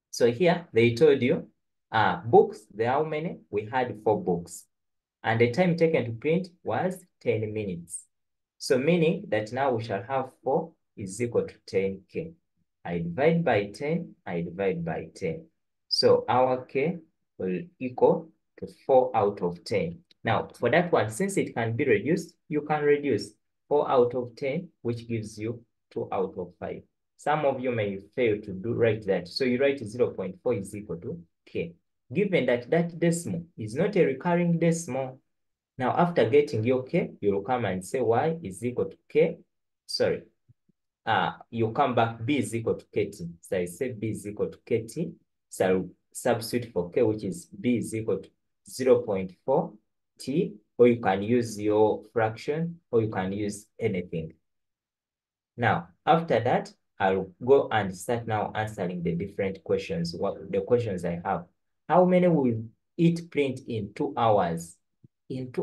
So here, they told you, books, there are how many? We had 4 books. And the time taken to print was 10 minutes. So meaning that now we shall have 4 is equal to 10K. I divide by 10, I divide by 10. So our K will equal to 4 out of 10. Now, for that one, since it can be reduced, you can reduce 4 out of 10, which gives you 2 out of 5. Some of you may fail to write that. So you write 0.4 is equal to K. Given that that decimal is not a recurring decimal, now after getting your K, you'll come and say Y is equal to K, you come back, B is equal to KT. So I say B is equal to KT. So I'll substitute for K, which is B is equal to 0.4 T, or you can use your fraction, or you can use anything. Now, after that, I'll go and start now answering the different questions, what the questions I have. How many will it print in 2 hours? Let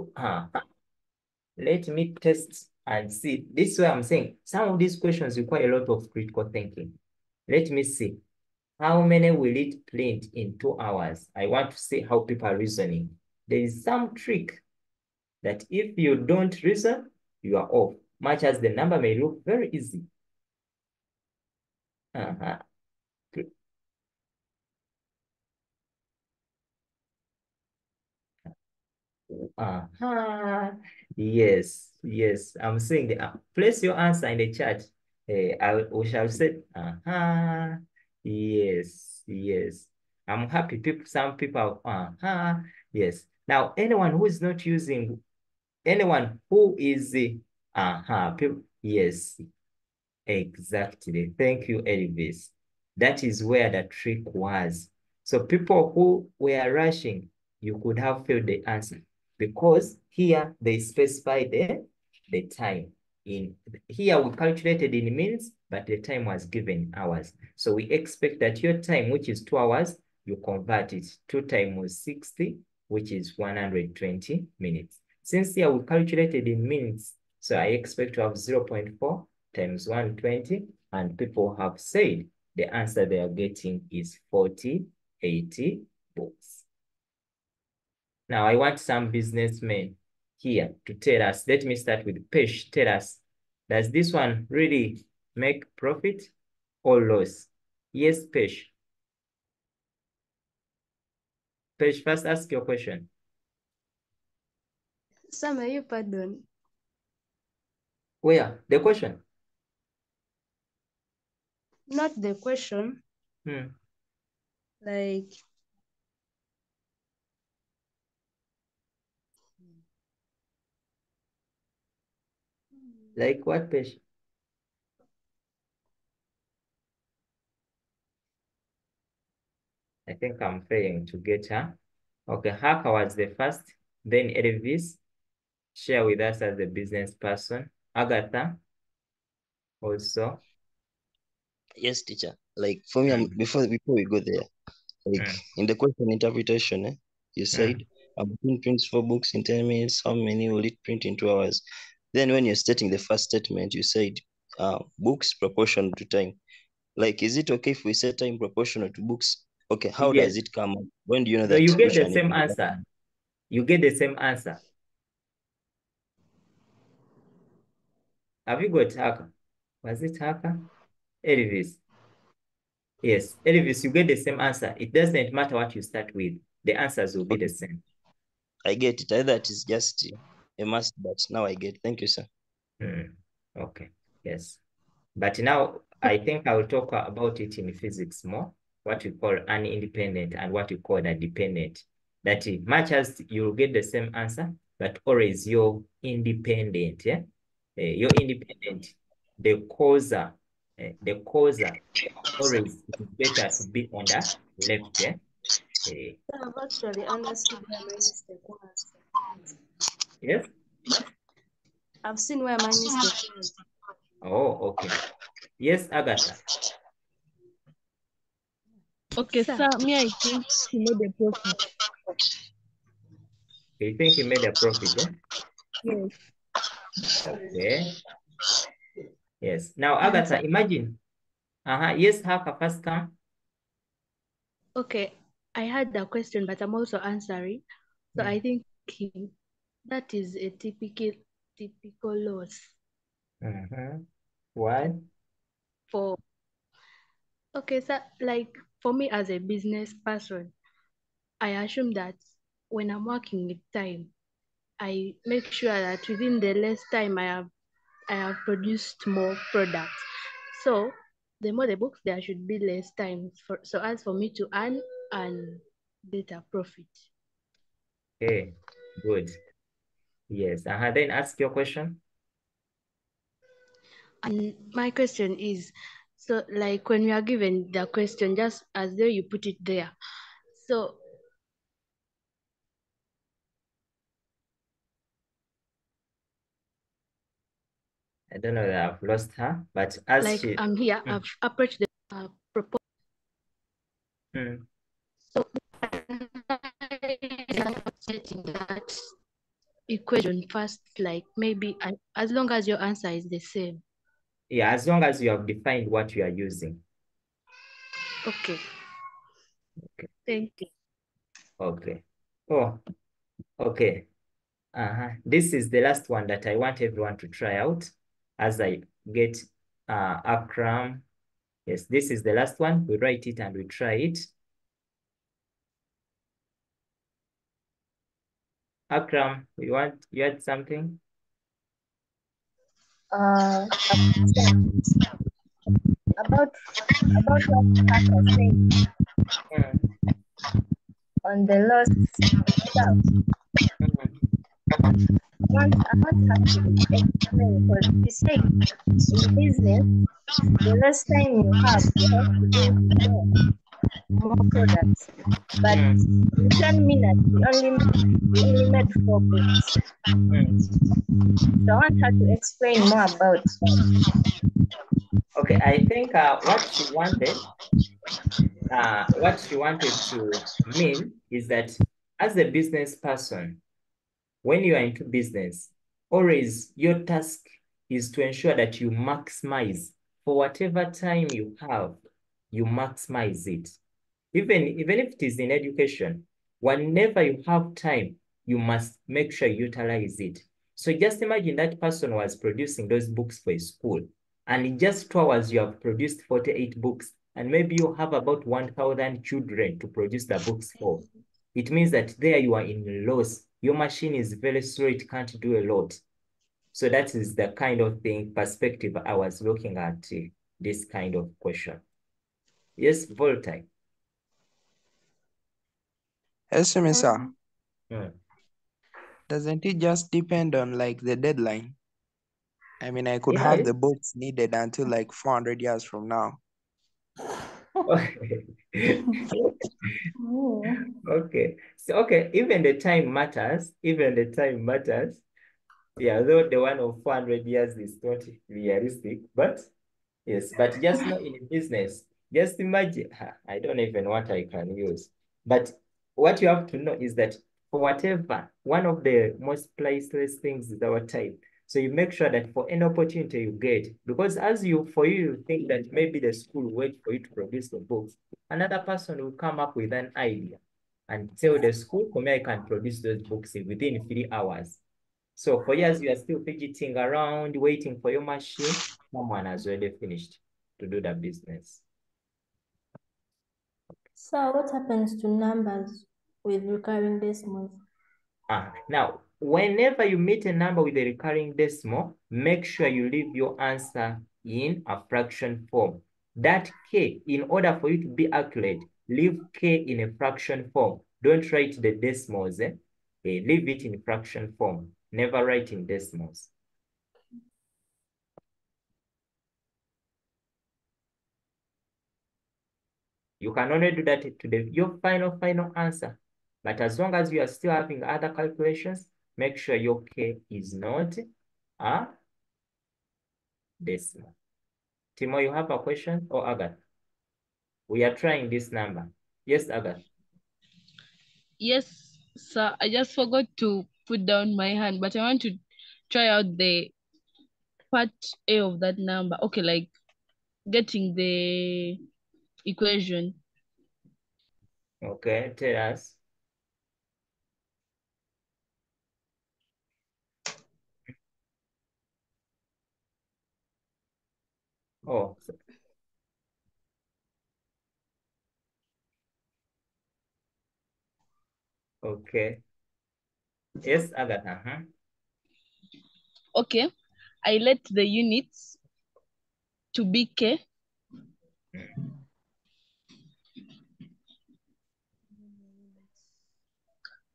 me test and see. This is why I'm saying some of these questions require a lot of critical thinking. Let me see. How many will it print in 2 hours? I want to see how people are reasoning. There is some trick that if you don't reason, you are off, much as the number may look very easy. Yes, yes. I'm saying the place your answer in the chat. We shall say, yes, yes. I'm happy. Some people yes. Now, anyone who is not using, anyone who is people, yes, exactly. Thank you, Elvis. That is where the trick was. So people who were rushing, you could have failed the answer because here they specified the time. In here we calculated in minutes, but the time was given hours. So we expect that your time, which is 2 hours, you convert it. 2 times 60, which is 120 minutes. Since here we calculated in minutes, so I expect to have 0.4 times 120, and people have said the answer they are getting is 80 books. Now I want some businessmen here to tell us. Let me start with Pesh. Tell us, does this one really make profit or loss? Yes, Pesh. Pesh, first ask your question. Sam, are you pardon? Where? The question? Not the question. Like, like what, Pesh? I think I'm failing to get her. Okay, Haka was the first, then Elvis. Share with us as a business person. Agatha also. Yes, teacher. Like for me, before we go there, like in the question interpretation, you said a machine prints 4 books in 10 minutes. How many will it print in 2 hours? Then when you're stating the first statement, you said books proportional to time. Like, is it okay if we set time proportional to books? Okay, how Yes. does it come up? When do you know No, that you get which the one same is answer. You get the same answer. Have you got Haka? Was it Haka? Elvis. Yes, Elvis, you get the same answer. It doesn't matter what you start with. The answers will be the same. I get it. Either it is just a must, but now I get. Thank you, sir. Okay, yes. But now I think I will talk about it in physics more, what we call an independent and what we call a dependent. That much as you'll get the same answer, but always you're independent, yeah? You're independent. The causer, always it is better to be on the left, yeah? I've actually understood where my mistake was. Yes? I've seen where my mistake was. Oh, okay. Yes, Agatha. Okay, sir, me, I think he made a profit. You think he made a profit, yeah? Yes. Okay. Yes. Now, Agatha, imagine. Yes, Haka, first come. Okay, I had the question, but I'm also answering. So I think that is a typical loss. Why? Okay, so like for me as a business person, I assume that when I'm working with time, I make sure that within the less time I have produced more products. So the more the books, there should be less time so as for me to earn and better profit. Okay, good. Yes. Then ask your question. And my question is, so like when we are given the question, just as though you put it there. So I don't know that I've lost her, but as like she... I'm here, I've approached the proposal. So setting that equation first, like maybe as long as your answer is the same. Yeah, as long as you have defined what you are using. Okay. Thank you. Okay. Oh, okay. This is the last one that I want everyone to try out as I get Akram. Yes, this is the last one. We write it and we try it. Akram, you had something? About what Kat was saying on the lost stuff. I want her to explain, because she said in business, the less time you have to do more products. But in 10 minutes, we only made 4 books. So I want her to explain more about that. Okay, I think what she wanted to mean is that as a business person, when you are into business, always your task is to ensure that you maximize for whatever time you have, you maximize it. Even if it is in education, whenever you have time, you must make sure you utilize it. So just imagine that person was producing those books for a school, and in just 2 hours, you have produced 48 books, and maybe you have about 1,000 children to produce the books for. It means that there you are in loss. Your machine is very slow, it can't do a lot. So that is the kind of perspective I was looking at this kind of question. Yes, Voltaire. Yes, sir. Doesn't it just depend on like the deadline? I mean, I could have the books needed until like 400 years from now. Okay. So, okay, even the time matters. Even the time matters. Yeah, though the one of 400 years is not realistic, but yes, but just not in business. Just imagine, I don't even know what I can use. But what you have to know is that for whatever, one of the most priceless things is our time. So you make sure that for any opportunity you get, because for you think that maybe the school will wait for you to produce the books, another person will come up with an idea and tell the school, come here, I can produce those books within 3 hours. So for years, you are still fidgeting around, waiting for your machine. Someone has already finished to do the business. So what happens to numbers with recurring decimals? Now, whenever you meet a number with a recurring decimal, make sure you leave your answer in a fraction form. That K, in order for you to be accurate, leave K in a fraction form. Don't write the decimals. Leave it in fraction form. Never write in decimals. You can only do that to your final answer. But as long as you are still having other calculations, make sure your K is not a decimal. Timo, you have a question, or Agatha? We are trying this number. Yes, Agatha. Yes, sir. I just forgot to put down my hand, but I want to try out the part A of that number. Okay, like getting the equation. Okay, tell us. Oh. Okay. Yes, Agatha. Okay, I let the units to be K.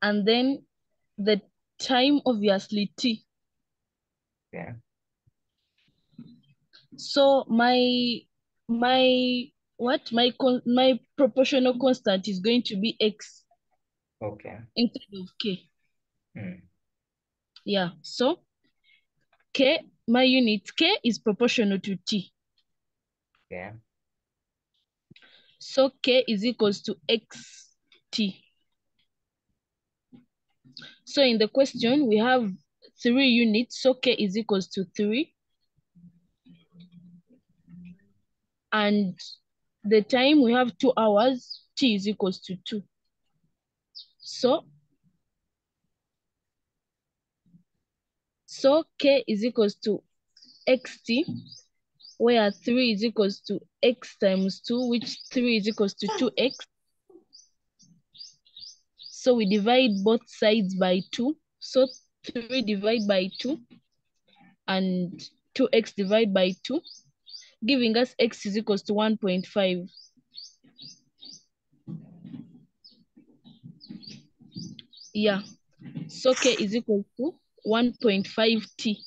And then the time, obviously, T. Yeah. So my proportional constant is going to be x. Okay. Instead of k. Mm. Yeah. So k, my unit k is proportional to t. Yeah. So k is equals to xt. So in the question, we have 3 units, so k is equals to 3. And the time, we have 2 hours, t is equals to 2. So k is equals to xt, where 3 is equals to x times 2, which 3 is equals to 2x. So we divide both sides by 2. So 3 divided by 2 and 2x divided by 2, giving us x is equals to 1.5. Yeah, so k is equal to 1.5 t.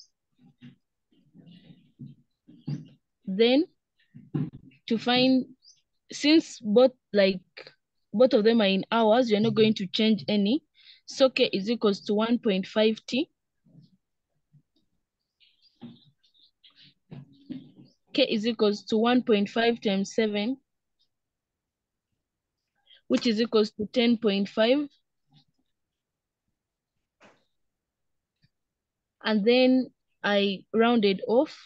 Then to find, since both of them are in hours, you're not going to change any. So k is equals to 1.5 t. K is equals to 1.5 times 7, which is equals to 10.5. And then I rounded off,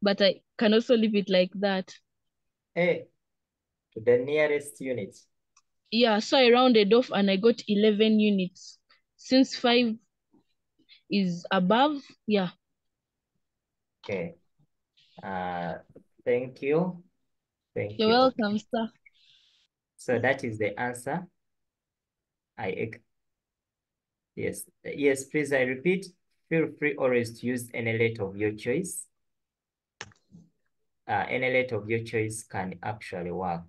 but I can also leave it like that. Hey, to the nearest unit. Yeah, so I rounded off and I got 11 units. Since 5 is above, yeah. Okay. Thank you. Thank You're you. welcome, sir. So that is the answer. Yes, please, I repeat, feel free always to use any letter of your choice. Any letter of your choice can actually work.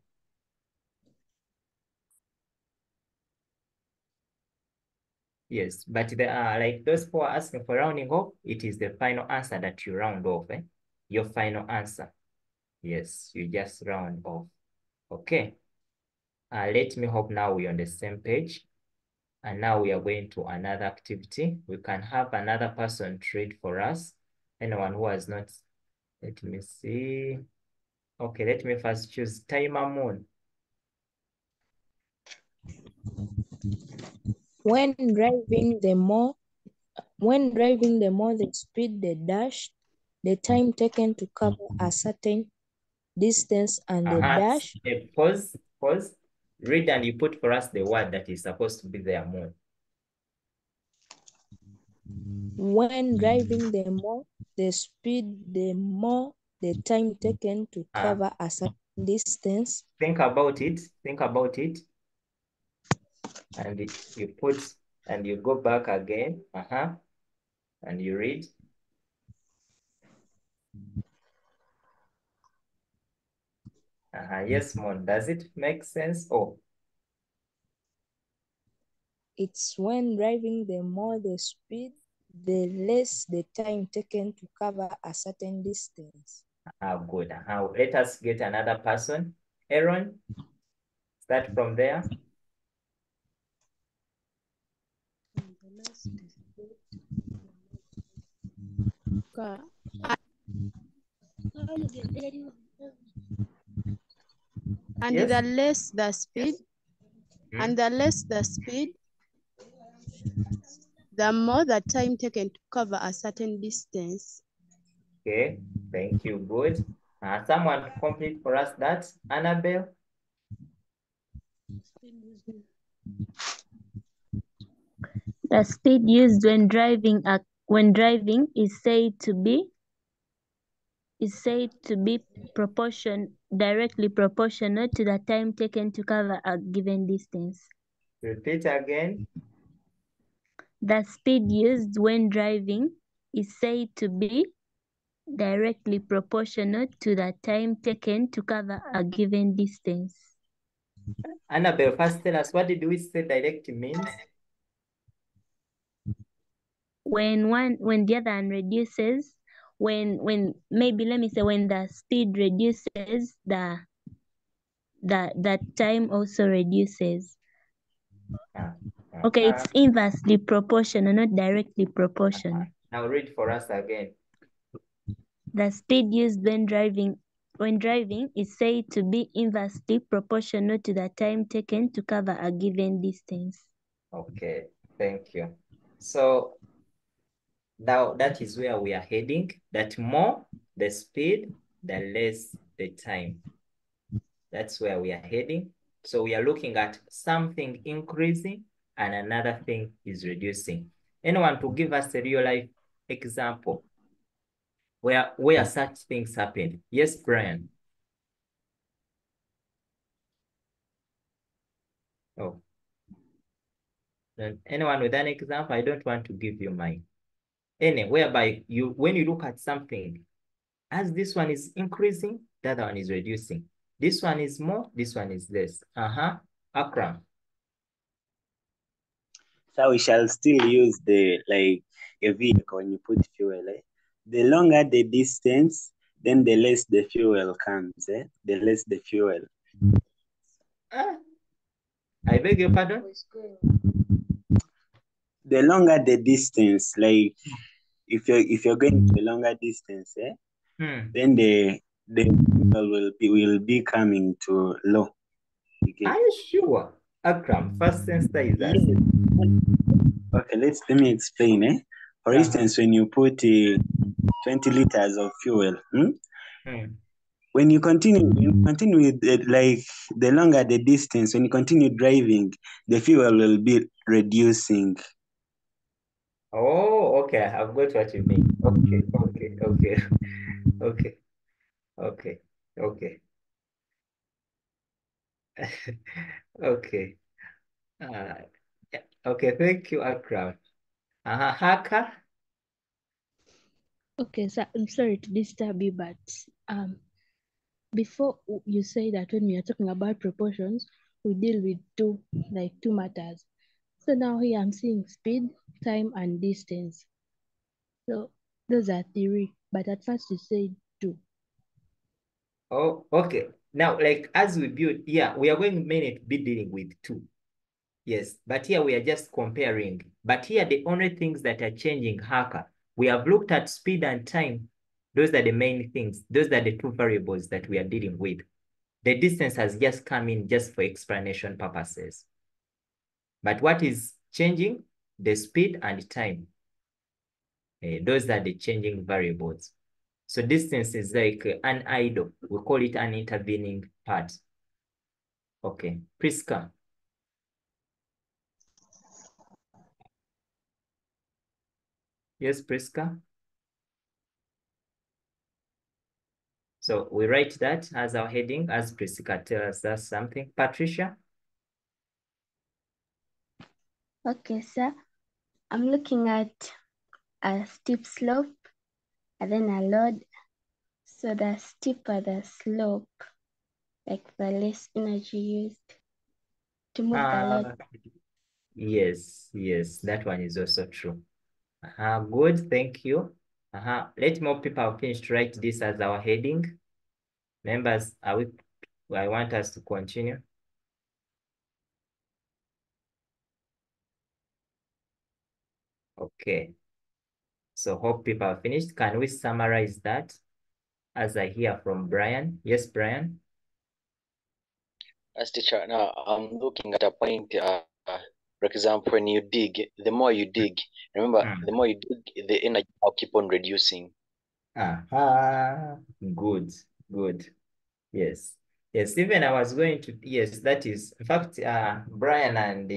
Yes, but like those who are asking for rounding off, it is the final answer that you round off, your final answer. Yes, you just round off. Okay. Let me hope now we're on the same page. And now we are going to another activity. We can have another person trade for us. Anyone who has not, let me see. Okay, let me first choose Timer Moon. When driving, the more the speed the dash, the time taken to cover a certain distance and the dash. Pause. Read and you put for us the word that is supposed to be there, Moon. When driving, the more the speed, the more the time taken to cover a certain distance. Think about it. And you put, and you go back again. And you read. Yes, Moon. Does it make sense? Oh. It's when driving, the more the speed, the less the time taken to cover a certain distance. Good. Let us get another person. Aaron, start from there. And the less the speed, and the less the speed, the more the time taken to cover a certain distance. Okay, thank you. Good. Someone complete for us that. Annabelle. The speed used when driving is said to be directly proportional to the time taken to cover a given distance. Repeat again. The speed used when driving is said to be directly proportional to the time taken to cover a given distance. Annabelle, first tell us, what did we say direct means? When the other one reduces, when maybe let me say when the speed reduces, the time also reduces. Okay, it's inversely proportional, not directly proportional. Now read for us again. The speed used when driving is said to be inversely proportional to the time taken to cover a given distance. Okay, thank you. So now that is where we are heading, that more the speed, the less the time. That's where we are heading. So we are looking at something increasing and another thing is reducing. Anyone to give us a real life example where such things happen? Yes, Brian. Oh. Then anyone with an example? I don't want to give you mine. Any, whereby when you look at something, as this one is increasing, the other one is reducing. This one is more, this one is less. Akram. So we shall still use a vehicle when you put fuel. The longer the distance, then the less the fuel comes. The less the fuel. I beg your pardon? The longer the distance, like if you're going to a longer distance, then the fuel will be coming to low. Okay. Are you sure? Akram, first semester is that? Yes. Okay, let me explain. For instance, when you put 20 liters of fuel, when you continue with it, like the longer the distance, when you continue driving, the fuel will be reducing. Oh, okay. I've got what you mean. Okay. Okay. Okay, thank you, Akram. Haka? Okay, so I'm sorry to disturb you, but before you say that when we are talking about proportions, we deal with two matters. So now here I'm seeing speed, time, and distance. So those are three, but at first you said two. Oh, okay. Now, like as we build, yeah, we are going mainly to be dealing with two. Yes, but here we are just comparing. But here the only things that are changing, Haka, we have looked at speed and time. Those are the main things. Those are the two variables that we are dealing with. The distance has just come in just for explanation purposes. But what is changing? The speed and time. Those are the changing variables. So distance is like an idle. We call it an intervening part. Okay, Priska. Yes, Priska. So we write that as our heading, as Priska tells us something. Patricia? Okay, sir. I'm looking at a steep slope and then a load. So the steeper the slope, like the less energy used to move the load. Yes, that one is also true. Good, thank you. Let more people finish to write this as our heading. Members, I want us to continue. Okay. So hope people are finished. Can we summarize that as I hear from Brian? Yes, Brian? As teacher, now I'm looking at a point, for example, when you dig, the more you dig, remember, the more you dig, the energy will keep on reducing. Good. Yes, even I was going to, yes, that is, in fact, Brian and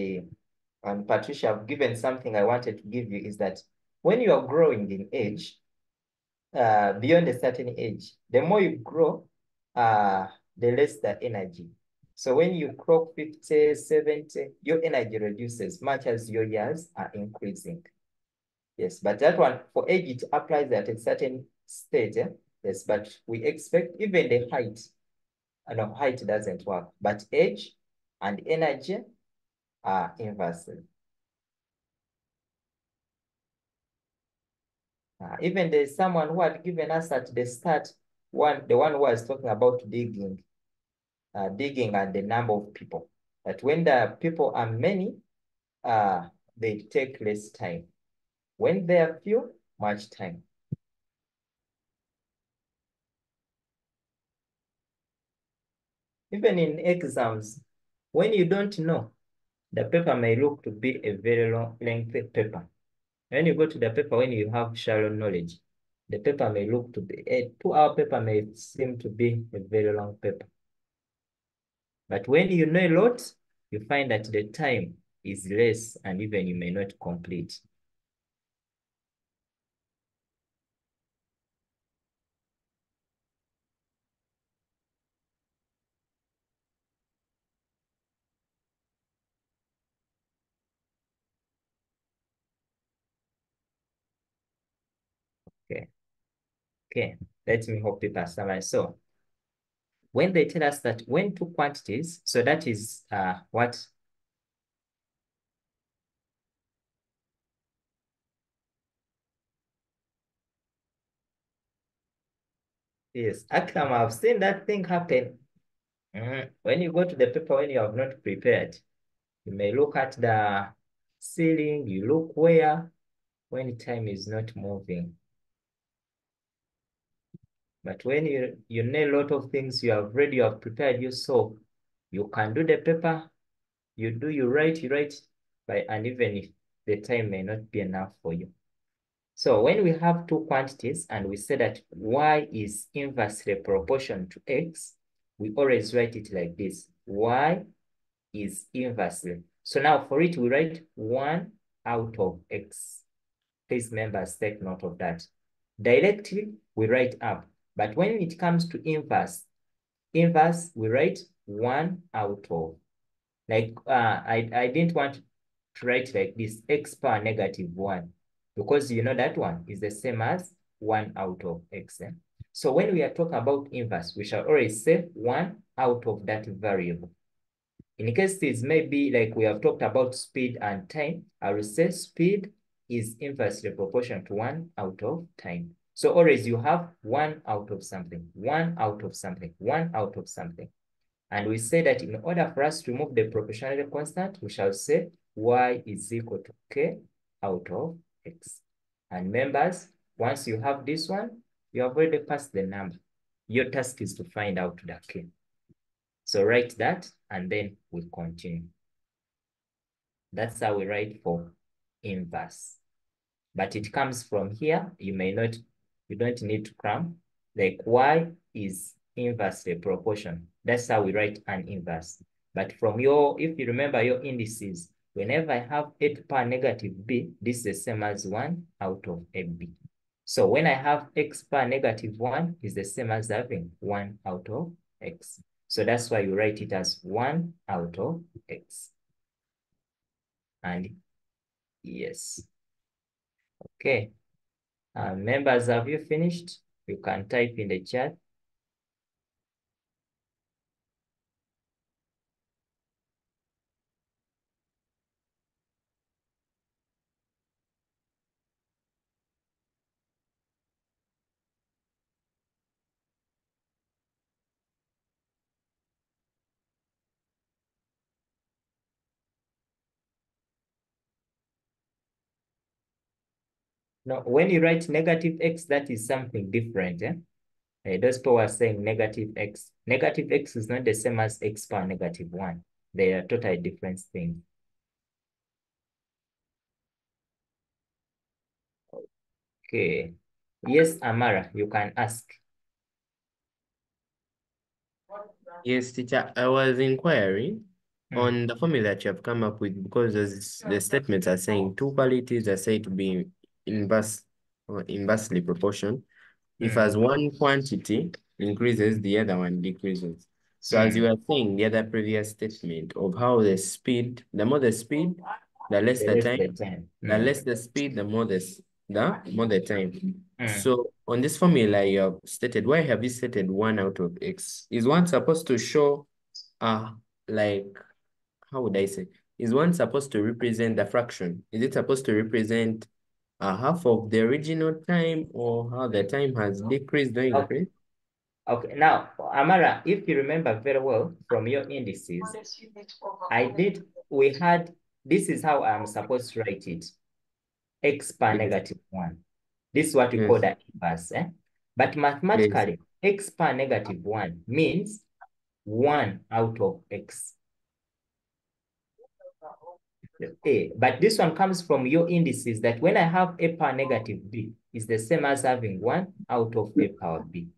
Patricia have given something I wanted to give you is that when you are growing in age, beyond a certain age, the more you grow, the less the energy. So when you clock 50, 70, your energy reduces much as your years are increasing. Yes, but that one, for age, it applies at a certain stage. Yes, but we expect even the height, no, height doesn't work, but age and energy are inversely. Even there's someone who had given us at the start, the one who was talking about digging and the number of people. That when the people are many, they take less time. When they are few, much time. Even in exams, when you don't know, the paper may look to be a very long, lengthy paper. When you go to the paper, when you have shallow knowledge, the paper may look to be, a 2-hour paper may seem to be a very long paper. But when you know a lot, you find that the time is less and even you may not complete. Okay, let me hope people summarize. So when they tell us that when two quantities, so that is what? Yes, actually, I've seen that thing happen. When you go to the paper, when you have not prepared, you may look at the ceiling, you look where, when time is not moving. But when you know a lot of things, you have read, you have prepared yourself, you can do the paper, you write, and even if the time may not be enough for you. So when we have two quantities and we say that y is inversely proportional to x, we always write it like this. Y is inversely. So now for it, we write 1 out of x. Please members take note of that. Directly, we write up. But when it comes to inverse, we write 1 out of. Like, I didn't want to write like this, x power negative 1, because you know that one is the same as 1 out of x. So when we are talking about inverse, we shall always say 1 out of that variable. In cases maybe like we have talked about speed and time, I will say speed is inversely proportional to 1 out of time. So always you have 1 out of something, 1 out of something, 1 out of something. And we say that in order for us to remove the proportionality constant, we shall say y is equal to k out of x. And members, once you have this one, you have already passed the number. Your task is to find out the k. So write that, and then we continue. That's how we write for inverse. But it comes from here. You don't need to cram. Like y is inversely proportional. That's how we write an inverse. But from if you remember your indices, whenever I have a to the power negative b, this is the same as 1 out of ab. So when I have x power negative 1, is the same as having 1 out of x. So that's why you write it as 1 out of x. And yes. Okay. Members, have you finished? You can type in the chat. Now, when you write negative x, that is something different. Those people are saying negative x. Negative x is not the same as x power negative 1. They are totally different things. Okay. Yes, Amara, you can ask. Yes, teacher, I was inquiring on the formula that you have come up with, because the statements are saying two qualities are said to be inverse or inversely proportional. If as one quantity increases, the other one decreases. So as you were saying, the other previous statement of how the speed, the more the speed, the less the time. The less the speed, the more the time. So on this formula you have stated, why have you stated 1 out of x? Is one supposed to show like, how would I say? Is one supposed to represent the fraction? Is it supposed to represent a half of the original time, or how the time has decreased or increased? Okay, now, Amara, if you remember very well from your indices, this is how I'm supposed to write it. X per negative 1. This is what we call the inverse. But mathematically, X per negative 1 means 1 out of X. But this one comes from your indices that when I have A power negative B, is the same as having 1 out of A power B.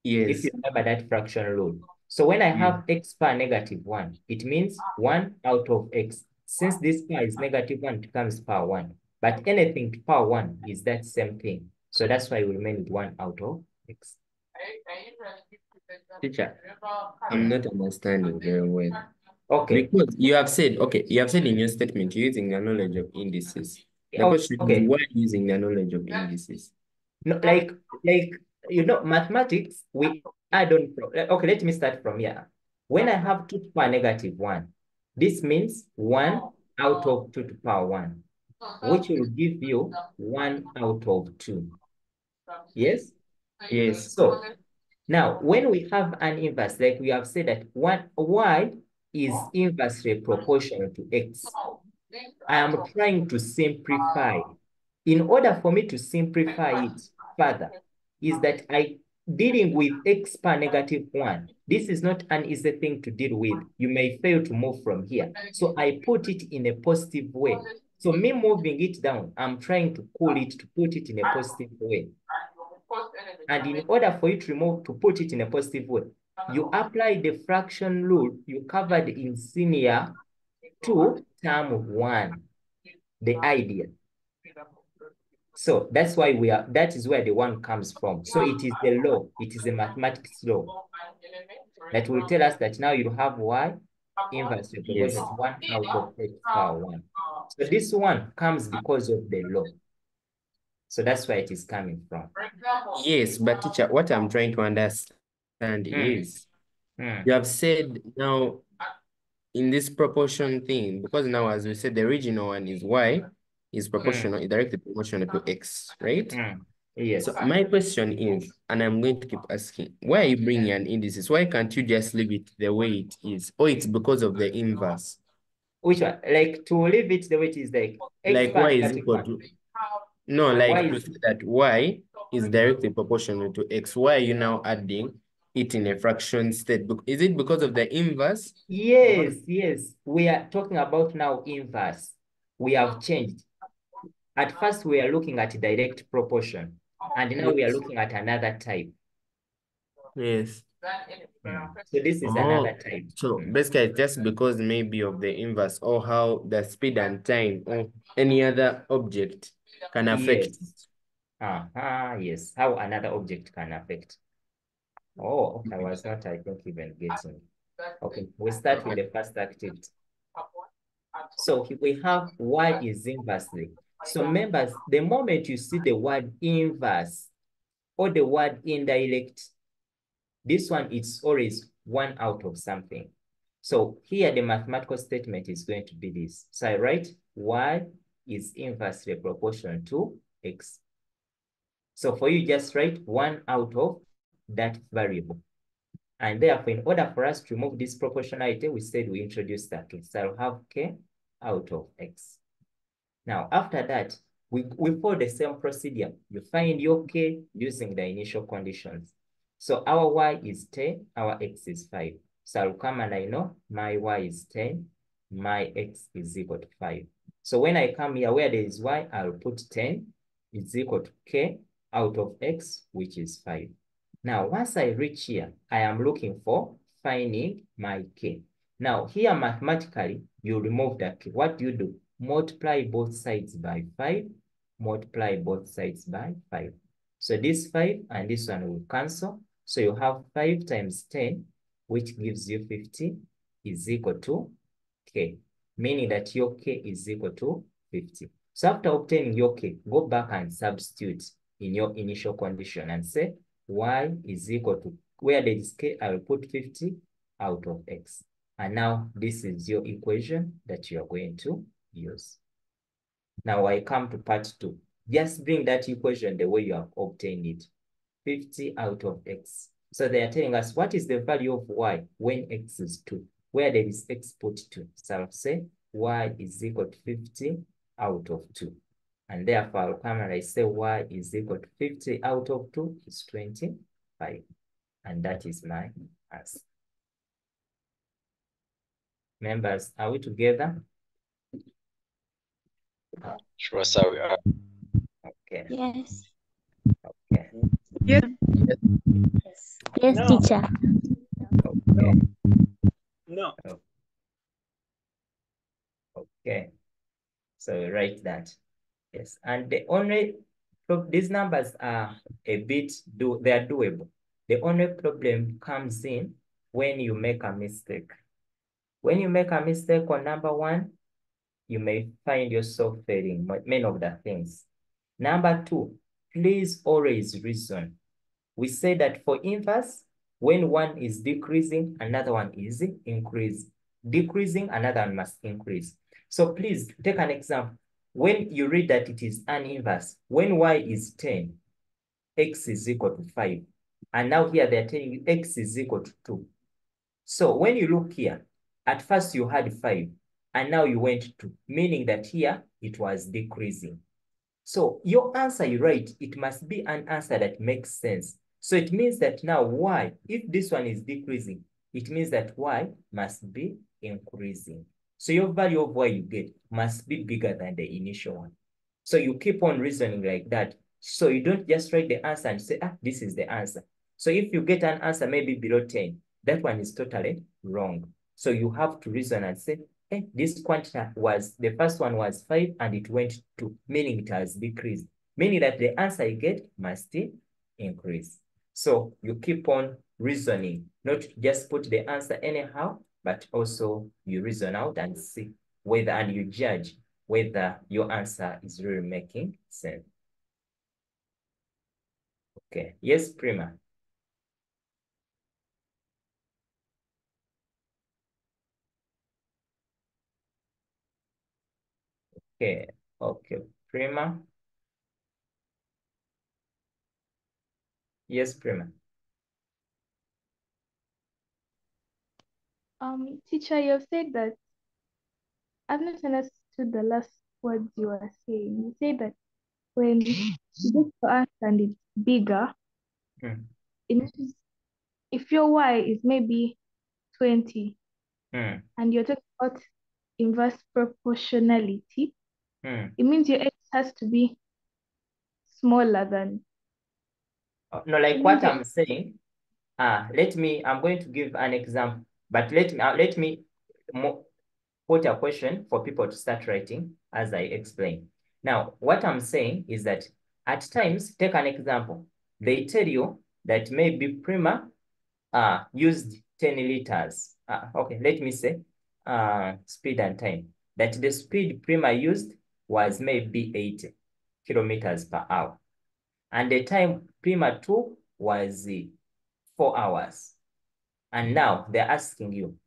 If you remember that fraction rule. So when I have X power negative 1, it means 1 out of X. Since this power is negative 1, it becomes power 1. But anything to power 1 is that same thing. So that's why we remain with 1 out of X. Teacher, I'm not understanding very well. Okay. Because you have said in your statement, you're using the knowledge of indices. The question is, why using the knowledge of indices? No, like mathematics, we add on. Okay, let me start from here. When I have 2 to the power negative 1, this means 1 out of 2 to the power 1, which will give you 1 out of 2. Yes? Yes. So now, when we have an inverse, like we have said that y is inversely proportional to x, I am trying to simplify. In order for me to simplify it further, is that dealing with x per negative 1. This is not an easy thing to deal with. You may fail to move from here. So I put it in a positive way. So me moving it down, I'm trying to cool it to put it in a positive way. And in order for you to put it in a positive way, you apply the fraction rule you covered in senior 2 term 1, the idea. So that's why that is where the 1 comes from. So it is the law, it is a mathematics law that will tell us that now you have y inversely proportional to 1 out of x power 1. So this 1 comes because of the law. So that's where it is coming from. Yes, but teacher, what I'm trying to understand is, you have said now in this proportion thing, because now as we said, the original one is y is proportional, directly proportional to x, right? Yes. So my question is, and I'm going to keep asking, why are you bringing an indices? Why can't you just leave it the way it is? Or it's because of the inverse? Which one? Like to leave it the way it is, like Like y is equal to, no, like to say that y is directly proportional to x. Why are you now adding it in a fraction state? Is it because of the inverse? Yes, yes. We are talking about now inverse. We have changed. At first, we are looking at direct proportion, and now we are looking at another type. Yes. So this is another type. So basically, just because maybe of the inverse, or how the speed and time or any other object can affect. Yes. Yes. How another object can affect. Oh, okay. I was not, I think, even getting. Okay, we start with the first activity. So we have y is inversely. So members, the moment you see the word inverse or the word indirect, this one is always 1 out of something. So here the mathematical statement is going to be this. So I write y is inversely proportional to x. So for you, just write 1 out of that variable. And therefore, in order for us to remove this proportionality, we said we introduce that k. So I'll have k out of x. Now, after that, we follow the same procedure. You find your k using the initial conditions. So our y is 10, our x is 5. So I'll come and I know my y is 10, my x is equal to 5. So when I come here where there is y, I'll put 10 is equal to k out of x, which is 5. Now, once I reach here, I am looking for finding my k. Now, here mathematically, you remove the k. What do? Multiply both sides by 5, multiply both sides by 5. So this 5 and this one will cancel. So you have 5 times 10, which gives you 50, is equal to k, meaning that your k is equal to 50. So after obtaining your k, go back and substitute in your initial condition and say y is equal to, where there is k, I will put 50 out of x. And now this is your equation that you are going to use. Now I come to part 2. Just bring that equation the way you have obtained it. 50 out of x. So they are telling us what is the value of y when x is 2. Where there is x put 2. So I'll say y is equal to 50 out of 2. And therefore I'll come and I say y is equal to 50 out of 2 is 25. And that is my answer. Members, are we together? Sure, sir, we are. Okay. Yes. Okay. Yes. Yes, No. teacher. Okay. No. Okay. So write that. Yes. And the only these numbers are a bit they are doable. The only problem comes in when you make a mistake. When you make a mistake on number 1, you may find yourself failing many of the things. Number 2, please always reason. We say that for inverse, when one is decreasing, another one is increasing. Decreasing, another one must increase. So please take an example. When you read that it is an inverse, when y is 10, x is equal to 5. And now here they're telling you x is equal to 2. So when you look here, at first you had 5, and now you went 2, meaning that here it was decreasing. So your answer, you write, it must be an answer that makes sense. So it means that now y, if this one is decreasing, it means that y must be increasing. So your value of y you get must be bigger than the initial one. So you keep on reasoning like that. So you don't just write the answer and say, this is the answer. So if you get an answer maybe below 10, that one is totally wrong. So you have to reason and say, this quantity was, the first one was 5 and it went to, meaning it has decreased, meaning that the answer you get must increase. So you keep on reasoning, not just put the answer anyhow, but also you reason out and see whether, and you judge whether your answer is really making sense. Okay, yes, Prima. Okay, okay, Prima. Yes, Prima. Teacher, you have said that I've not understood the last words you were saying. You said that when you get to us and it's bigger, if your y is maybe 20 and you're talking about inverse proportionality, it means your x has to be smaller than. No, like what I'm saying, I'm going to give an example, but let me put a question for people to start writing as I explain. Now, what I'm saying is that at times, take an example. They tell you that maybe Prima used 10 liters. Okay, let me say speed and time. That the speed Prima used was maybe 80 kilometers per hour. And the time Prima took was 4 hours. And now they're asking you,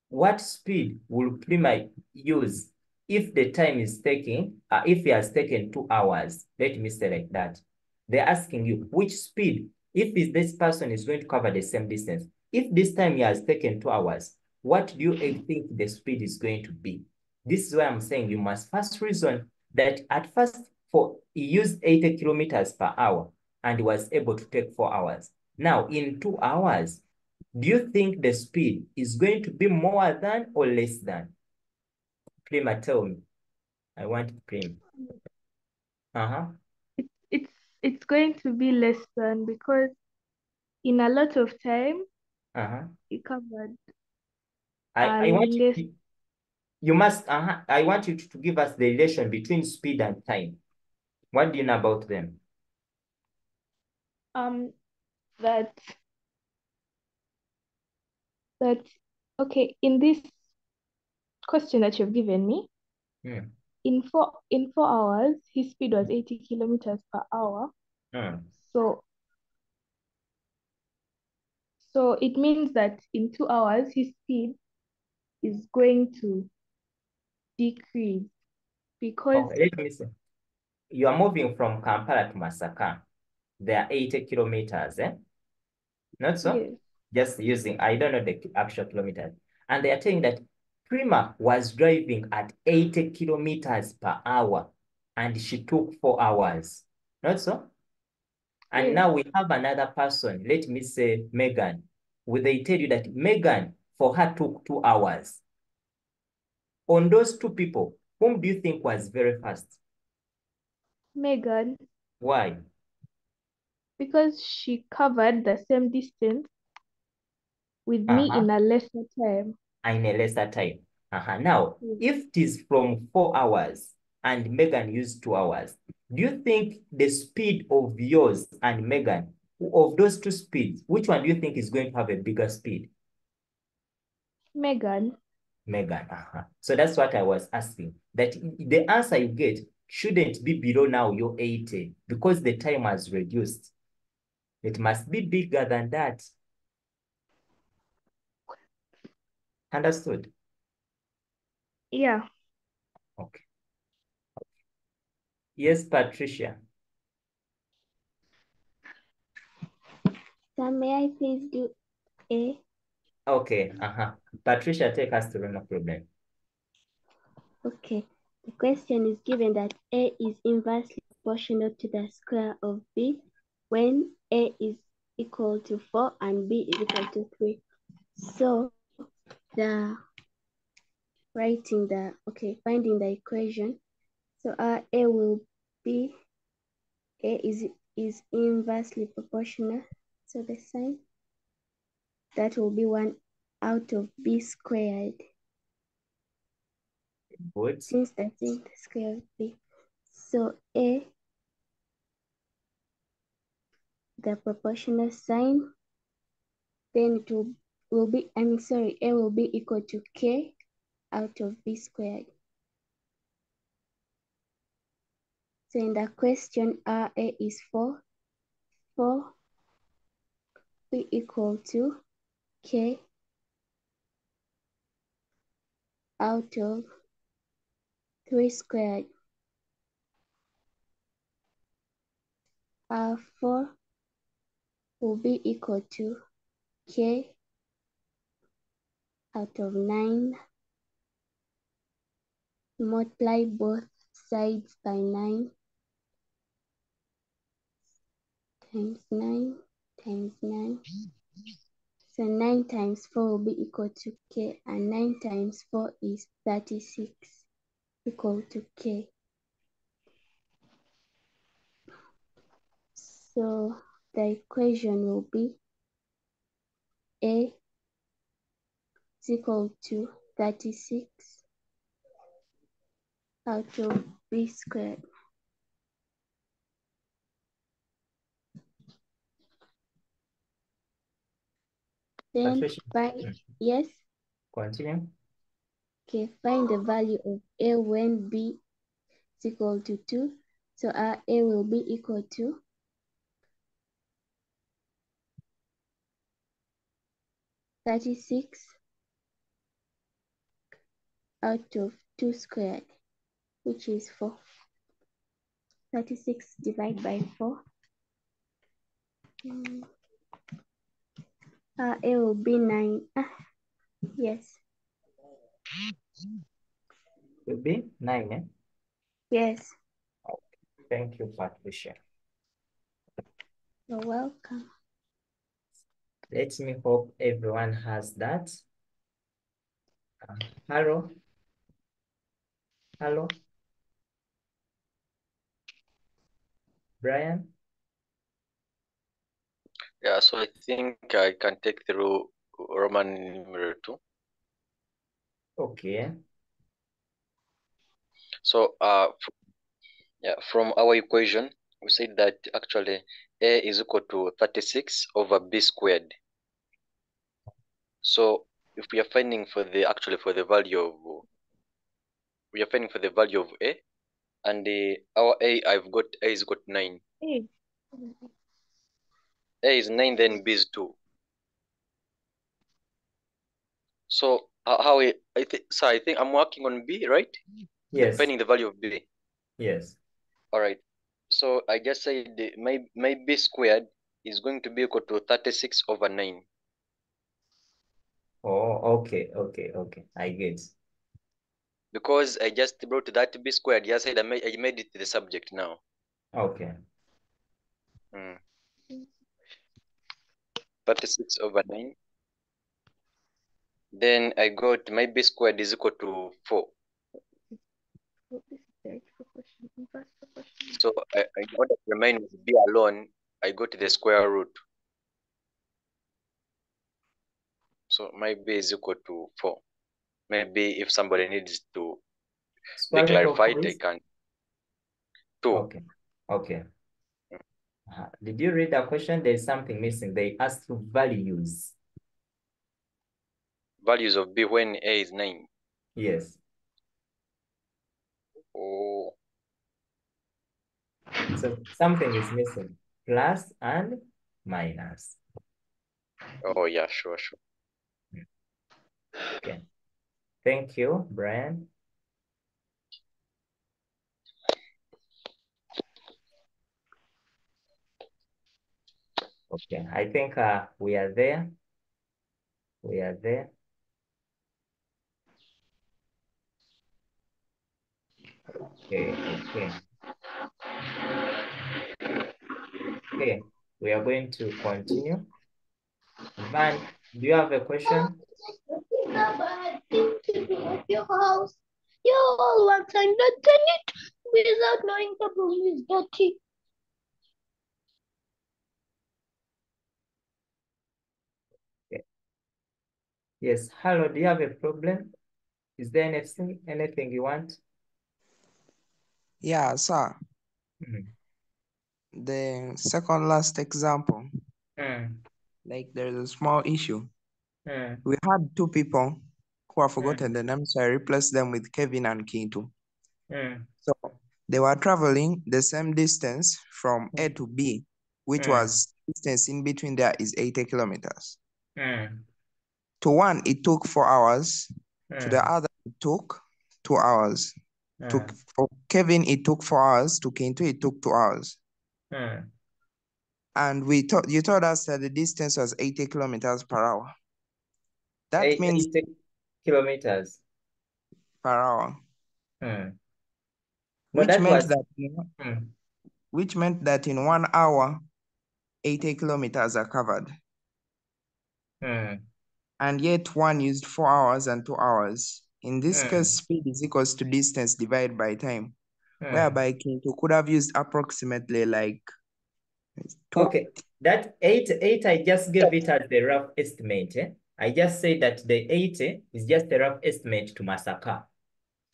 what speed will Prima use if the time is taking, if he has taken 2 hours? Let me say like that. They're asking you which speed, if this person is going to cover the same distance, if this time he has taken 2 hours, what do you think the speed is going to be? This is why I'm saying you must first reason that at first he used 80 kilometers per hour and was able to take 4 hours. Now in 2 hours, do you think the speed is going to be more than or less than? Prima, tell me. I want Prima. It's going to be less than, because in a lot of time it covered I want you must I want you to give us the relation between speed and time. What do you know about them? That okay, in this question that you've given me, in 4 hours his speed was 80 kilometers per hour. So it means that in 2 hours his speed is going to decrease. Because let me see. You are moving from Kampala to Masaka. There are 80 kilometers, eh? Not so? yes, Just using, I don't know the actual kilometers. And they are saying that Prima was driving at 80 kilometers per hour and she took 4 hours. Not so? And yes, now we have another person, let me say Megan. Will they tell you that Megan, for her, took 2 hours? On those two people, whom do you think was very fast? Megan, Why? because she covered the same distance with me in a lesser time. In a lesser time. Now, Yes. if it is from 4 hours and Megan used 2 hours, do you think the speed of yours and Megan, of those two speeds, which one do you think is going to have a bigger speed? Megan. Megan. So that's what I was asking. That the answer you get shouldn't be below now your 80 because the time has reduced. It must be bigger than that. Understood? Yeah. Okay. Yes, Patricia. So may I please do A? Okay. Patricia, take us through, no problem. Okay. The question is given that A is inversely proportional to the square of B when A is equal to 4 and B is equal to 3. So finding the equation. So A will be, A is inversely proportional. So the sign, that will be 1 out of B squared. Good. Since that's in the square of B. So A, the proportional sign, then it will be, A will be equal to K out of B squared. So in the question, A is 4. 4 be equal to K out of 3 squared. 4 will be equal to K out of 9. Multiply both sides by 9 times 9 times 9. So 9 times 4 will be equal to K, and 9 times 4 is 36, equal to K. So the equation will be A is equal to 36 out of B squared. Then yes? Continue. Okay, find the value of A when B is equal to 2. So A will be equal to 36 out of 2 squared, which is 4. 36 divided by 4. It will be 9. Yes. It will be 9, eh? Yes. Okay. Thank you, Patricia. You're welcome. Let me hope everyone has that. Hello? Hello? Brian? Yeah, so I think I can take through Roman numeral 2. Okay. So from our equation, we said that actually A is equal to 36 over B squared. So if we are finding for the value of A, and our A is got 9. A is 9, then B is 2. So I think I'm working on B, right? Yes. finding the value of B. Yes. All right. So I just said my B squared is going to be equal to 36 over 9. Oh, okay. I get. Because I just brought that B squared. Yes, I made it the subject now. Okay. 36 over 9. Then I got my B squared is equal to 4. So in order to remain with B alone, I go to the square root. So my B is equal to 4. Maybe if somebody needs to be Square root of clarified, 4 I is? can. 2. Okay. Did you read the question? There's something missing. They asked for values. Values of B when A is 9. Yes. Oh. So something is missing. Plus and minus. Oh yeah, sure. Okay. Thank you, Brian. Okay, I think we are there. Okay. Okay, we are going to continue. Van, do you have a question? Your house. You all want to understand it without knowing the room is dirty. Okay. Yes, hello, do you have a problem? Is there anything you want? Yeah, sir. The second last example, like there's a small issue. We had two people who have forgotten the name, so I replaced them with Kevin and Kintu. So they were traveling the same distance from A to B, which was distance in between there is 80 kilometers. To one, it took 4 hours. To the other, it took 2 hours. For Kevin, it took 4 hours. To Kintu, it took 2 hours. And you told us that the distance was 80 kilometers per hour. That means 80 kilometers per hour. No, Which that meant was that which meant that in 1 hour, 80 kilometers are covered. And yet one used 4 hours and 2 hours. In this case, speed is equals to distance divided by time, whereby Kintu could have used approximately like 2. Okay, that 8, I just gave it as the rough estimate. I just say that the 80 is just a rough estimate to Masaka.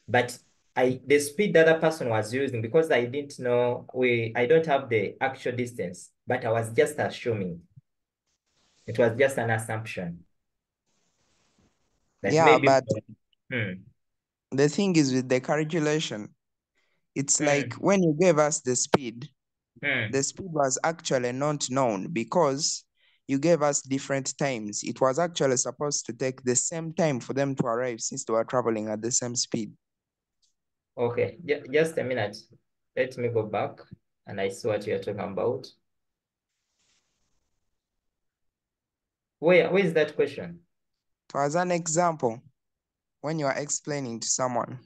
But the speed the other person was using, because I didn't know, I don't have the actual distance, but I was just assuming. It was just an assumption. That Yeah, maybe but the thing is with the calculation, it's like when you gave us the speed was actually not known because you gave us different times. It was actually supposed to take the same time for them to arrive since they were traveling at the same speed. Okay, just a minute. Let me go back and I see what you're talking about. Where is that question? It was an example when you are explaining to someone.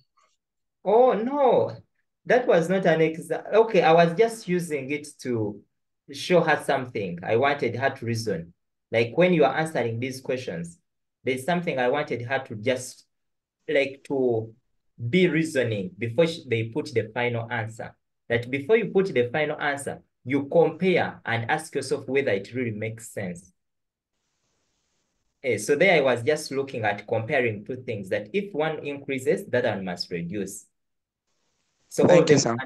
Oh, no, that was not an example. Okay, I was just using it to show her something. I wanted her to reason. Like when you are answering these questions, there's something I wanted her to just like to be reasoning before they put the final answer. That before you put the final answer, you compare and ask yourself whether it really makes sense. So there I was just looking at comparing two things, that if one increases, that one must reduce. So Thank you, sir.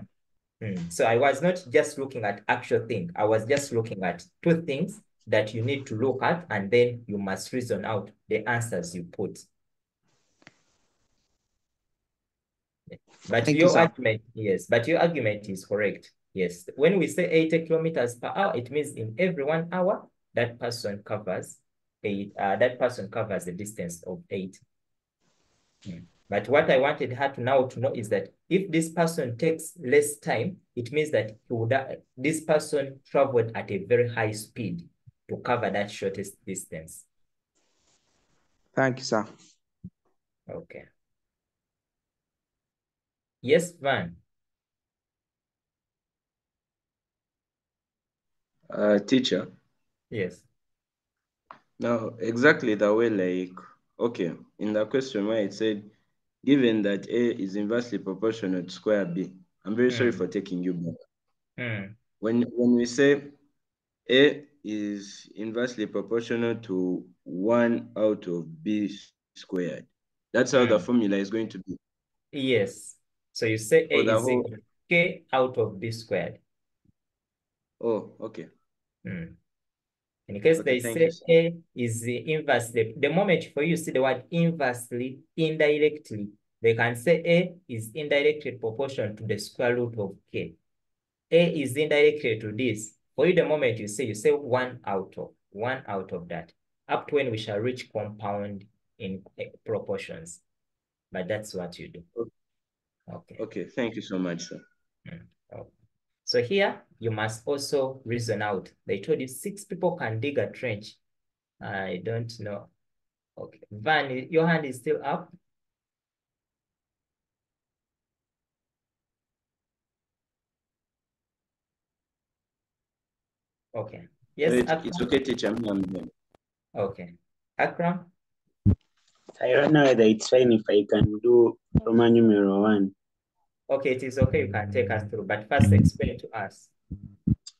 So I was not just looking at actual thing. I was just looking at two things that you need to look at, and then you must reason out the answers you put. But your argument, yes, but your argument is correct. Yes, when we say 80 kilometers per hour, it means in every 1 hour, that person covers the distance of 8. But what I wanted her to now to know is that If this person takes less time, it means that this person traveled at a very high speed to cover that shortest distance. Thank you, sir. Okay. Yes, Van. Teacher. Yes. Now, exactly the way, like, okay, in the question where it said, given that A is inversely proportional to square B, I'm very sorry for taking you back. When we say A is inversely proportional to 1 out of B squared, that's how the formula is going to be. Yes. So you say A the is whole... equal to K out of B squared. Oh, okay. In case Okay, they thank say you, sir. A is inversely, the moment for you see the word inversely, indirectly, they can say A is indirectly proportional to the square root of K. A is indirectly to this. For you, the moment you say 1 out of that, up to when we shall reach compound in proportions. But that's what you do. Okay. Okay, thank you so much, sir. Okay. So here, you must also reason out. They told you 6 people can dig a trench. I don't know. Okay. Van, your hand is still up? Okay. Yes, It's okay, teacher. I'm there. Okay. Akram? I don't know whether it's fine if I can do Roman numeral 1. Okay, it is okay. You can take us through, but first explain to us.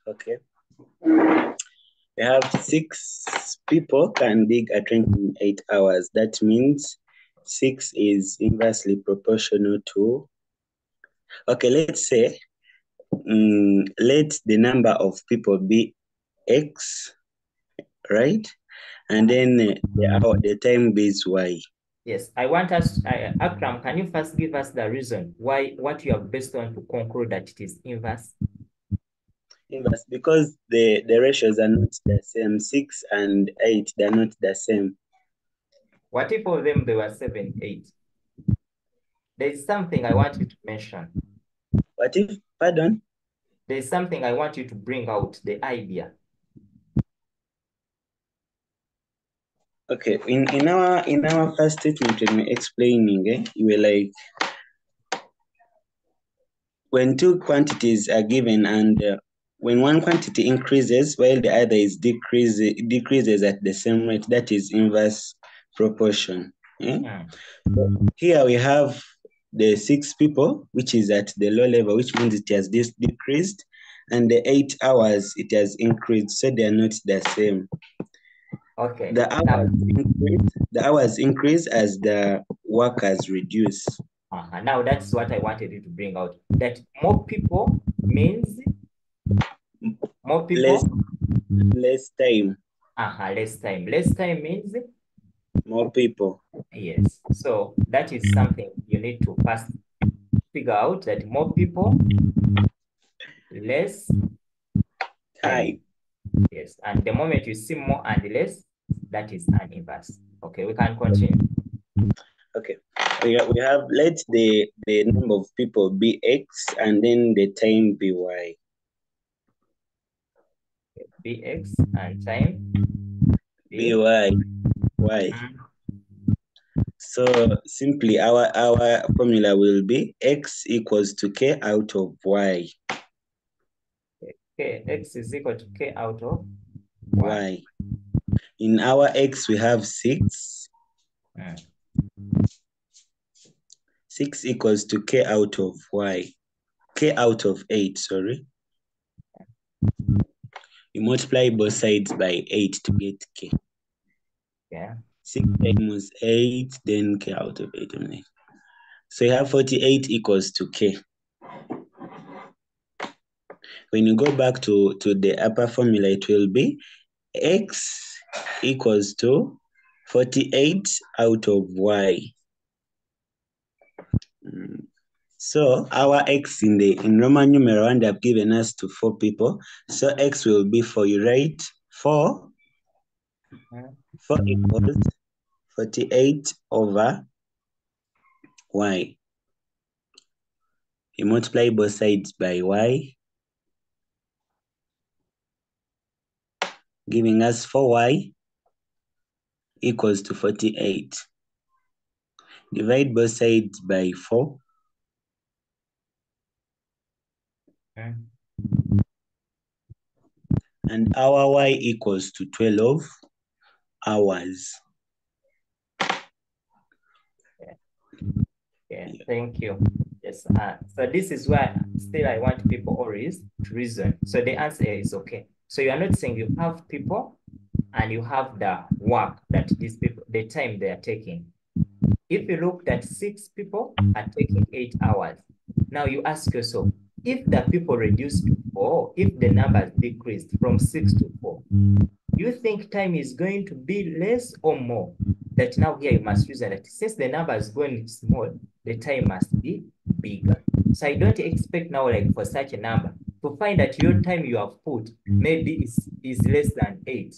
Okay. We have 6 people can dig a trench in 8 hours. That means 6 is inversely proportional to... Okay, let's say, let the number of people be X, right? And then the time base Y. Yes, I want us, Akram, can you first give us the reason why, what you have based on to conclude that it is inverse? Inverse, because the ratios are not the same. 6 and 8, they're not the same. What if of them they were 7, 8? There's something I want you to mention. What if, pardon? There's something I want you to bring out, the idea. Okay, in our first statement when we're explaining, you were like, when 2 quantities are given and when one quantity increases while the other is decreases at the same rate, that is inverse proportion. Here we have the 6 people, which is at the low level, which means it has decreased, and the 8 hours it has increased, so they are not the same. Okay. The hours increase as the workers reduce. Now that's what I wanted you to bring out. That more people means more people? Less time. Less time. Less time means? More people. Yes. So that is something you need to first figure out, that more people, less time. Yes. And the moment you see more and less, that is an inverse. Okay, we can continue. Okay. We have let the number of people be X and then the time be Y. Bx and time be Y. Y. So simply our formula will be X equals to K out of Y. Okay, X is equal to K out of Y. In our X we have 6. 6 equals to K out of Y. K out of 8, sorry. You multiply both sides by 8 to get K. Yeah. 6 times 8, then K out of 8. So you have 48 equals to K. When you go back to the upper formula, it will be X equals to 48 out of Y. So our X in Roman numeral 1, they have given us to 4 people. So X will be, for you, right? 4 equals 48 over Y. You multiply both sides by y, giving us 4y equals to 48. Divide both sides by 4. And our y equals to 12 hours. Yeah, thank you. Yes, so this is why still I want people always to reason. So the answer is okay. So you are not saying you have people and you have the work that these people, the time they are taking. If you look at 6 people are taking 8 hours, now you ask yourself, if the people reduced to 4, if the numbers decreased from 6 to 4, you think time is going to be less or more? That now here you must use that since the number is going small, the time must be bigger. So I don't expect now like for such a number to find that your time you have put maybe is less than 8.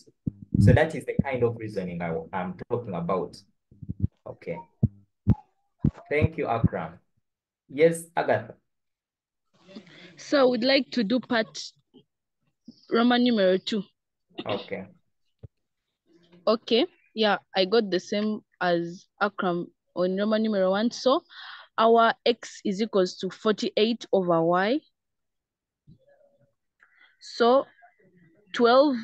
So that is the kind of reasoning I'm talking about. Okay. Thank you, Akram. Yes, Agatha. So we'd like to do part Roman numeral 2. Okay. Okay. Yeah, I got the same as Akram on Roman numeral 1. So our x is equals to 48 over y. So 12,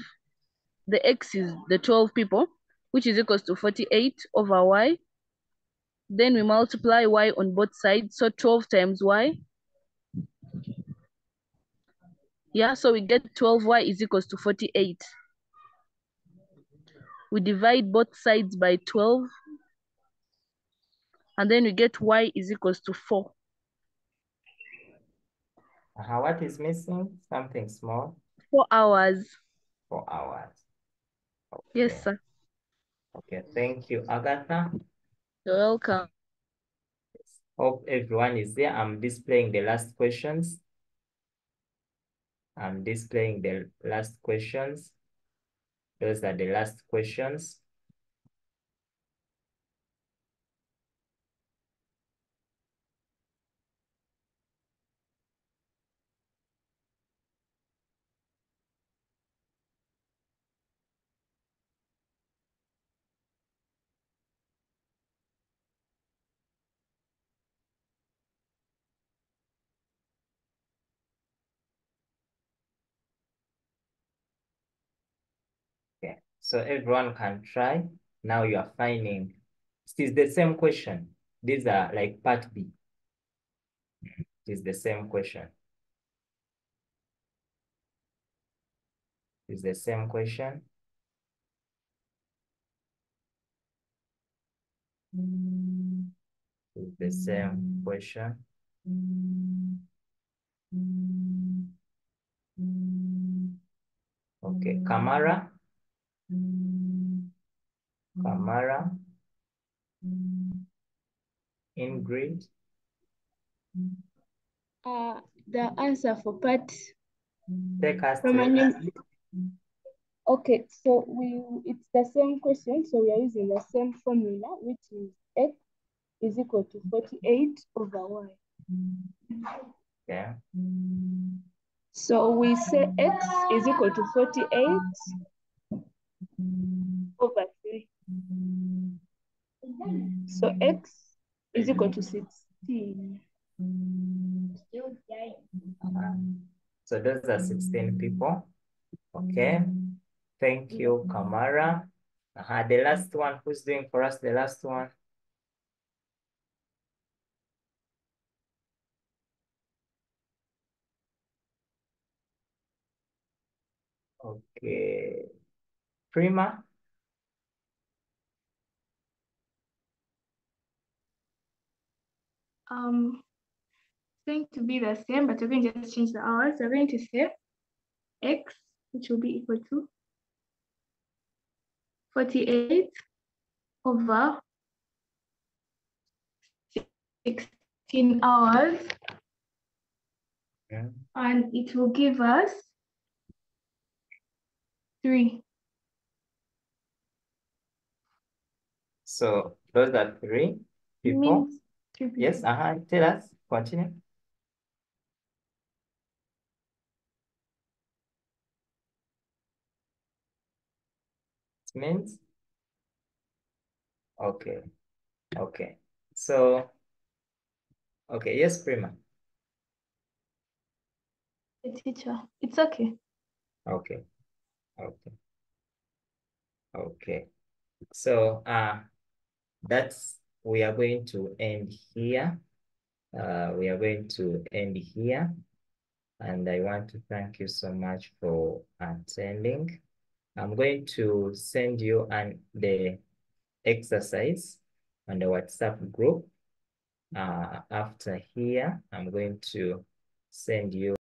the x is the 12 people, which is equals to 48 over y. Then we multiply y on both sides. So 12 times y. Yeah, so we get 12y is equals to 48. We divide both sides by 12. And then we get y is equals to 4. What is missing? Something small? 4 hours. 4 hours. Okay. Yes, sir. Okay, thank you, Agatha. You're welcome. Hope everyone is there. I'm displaying the last questions. I'm displaying the last questions. Those are the last questions. Okay, so everyone can try. Now you are finding, it is the same question. These are like part B. It is the same question. It's the same question. It's the same question. Okay, Kamara. Kamara. Ingrid. The answer for part Take us to Roman okay, so it's the same question, so we are using the same formula, which is x is equal to 48 over y. Yeah. So we say x is equal to 48 over 3. So x is equal to 16. So those are 16 people. Okay. Thank you, Kamara. The last one, who's doing for us the last one? Okay. Prima. It's going to be the same, but we're going to just change the hours. We're going to say x, which will be equal to 48 over 16 hours. Yeah. And it will give us 3. So those are 3 people. Means 3 people. Yes, tell us, continue. It means? Okay. Okay. So, okay. Yes, Prima. Teacher, it's okay. Okay. Okay. Okay. So, we are going to end here. We are going to end here. And I want to thank you so much for attending. I'm going to send you the exercise on the WhatsApp group. After here, I'm going to send you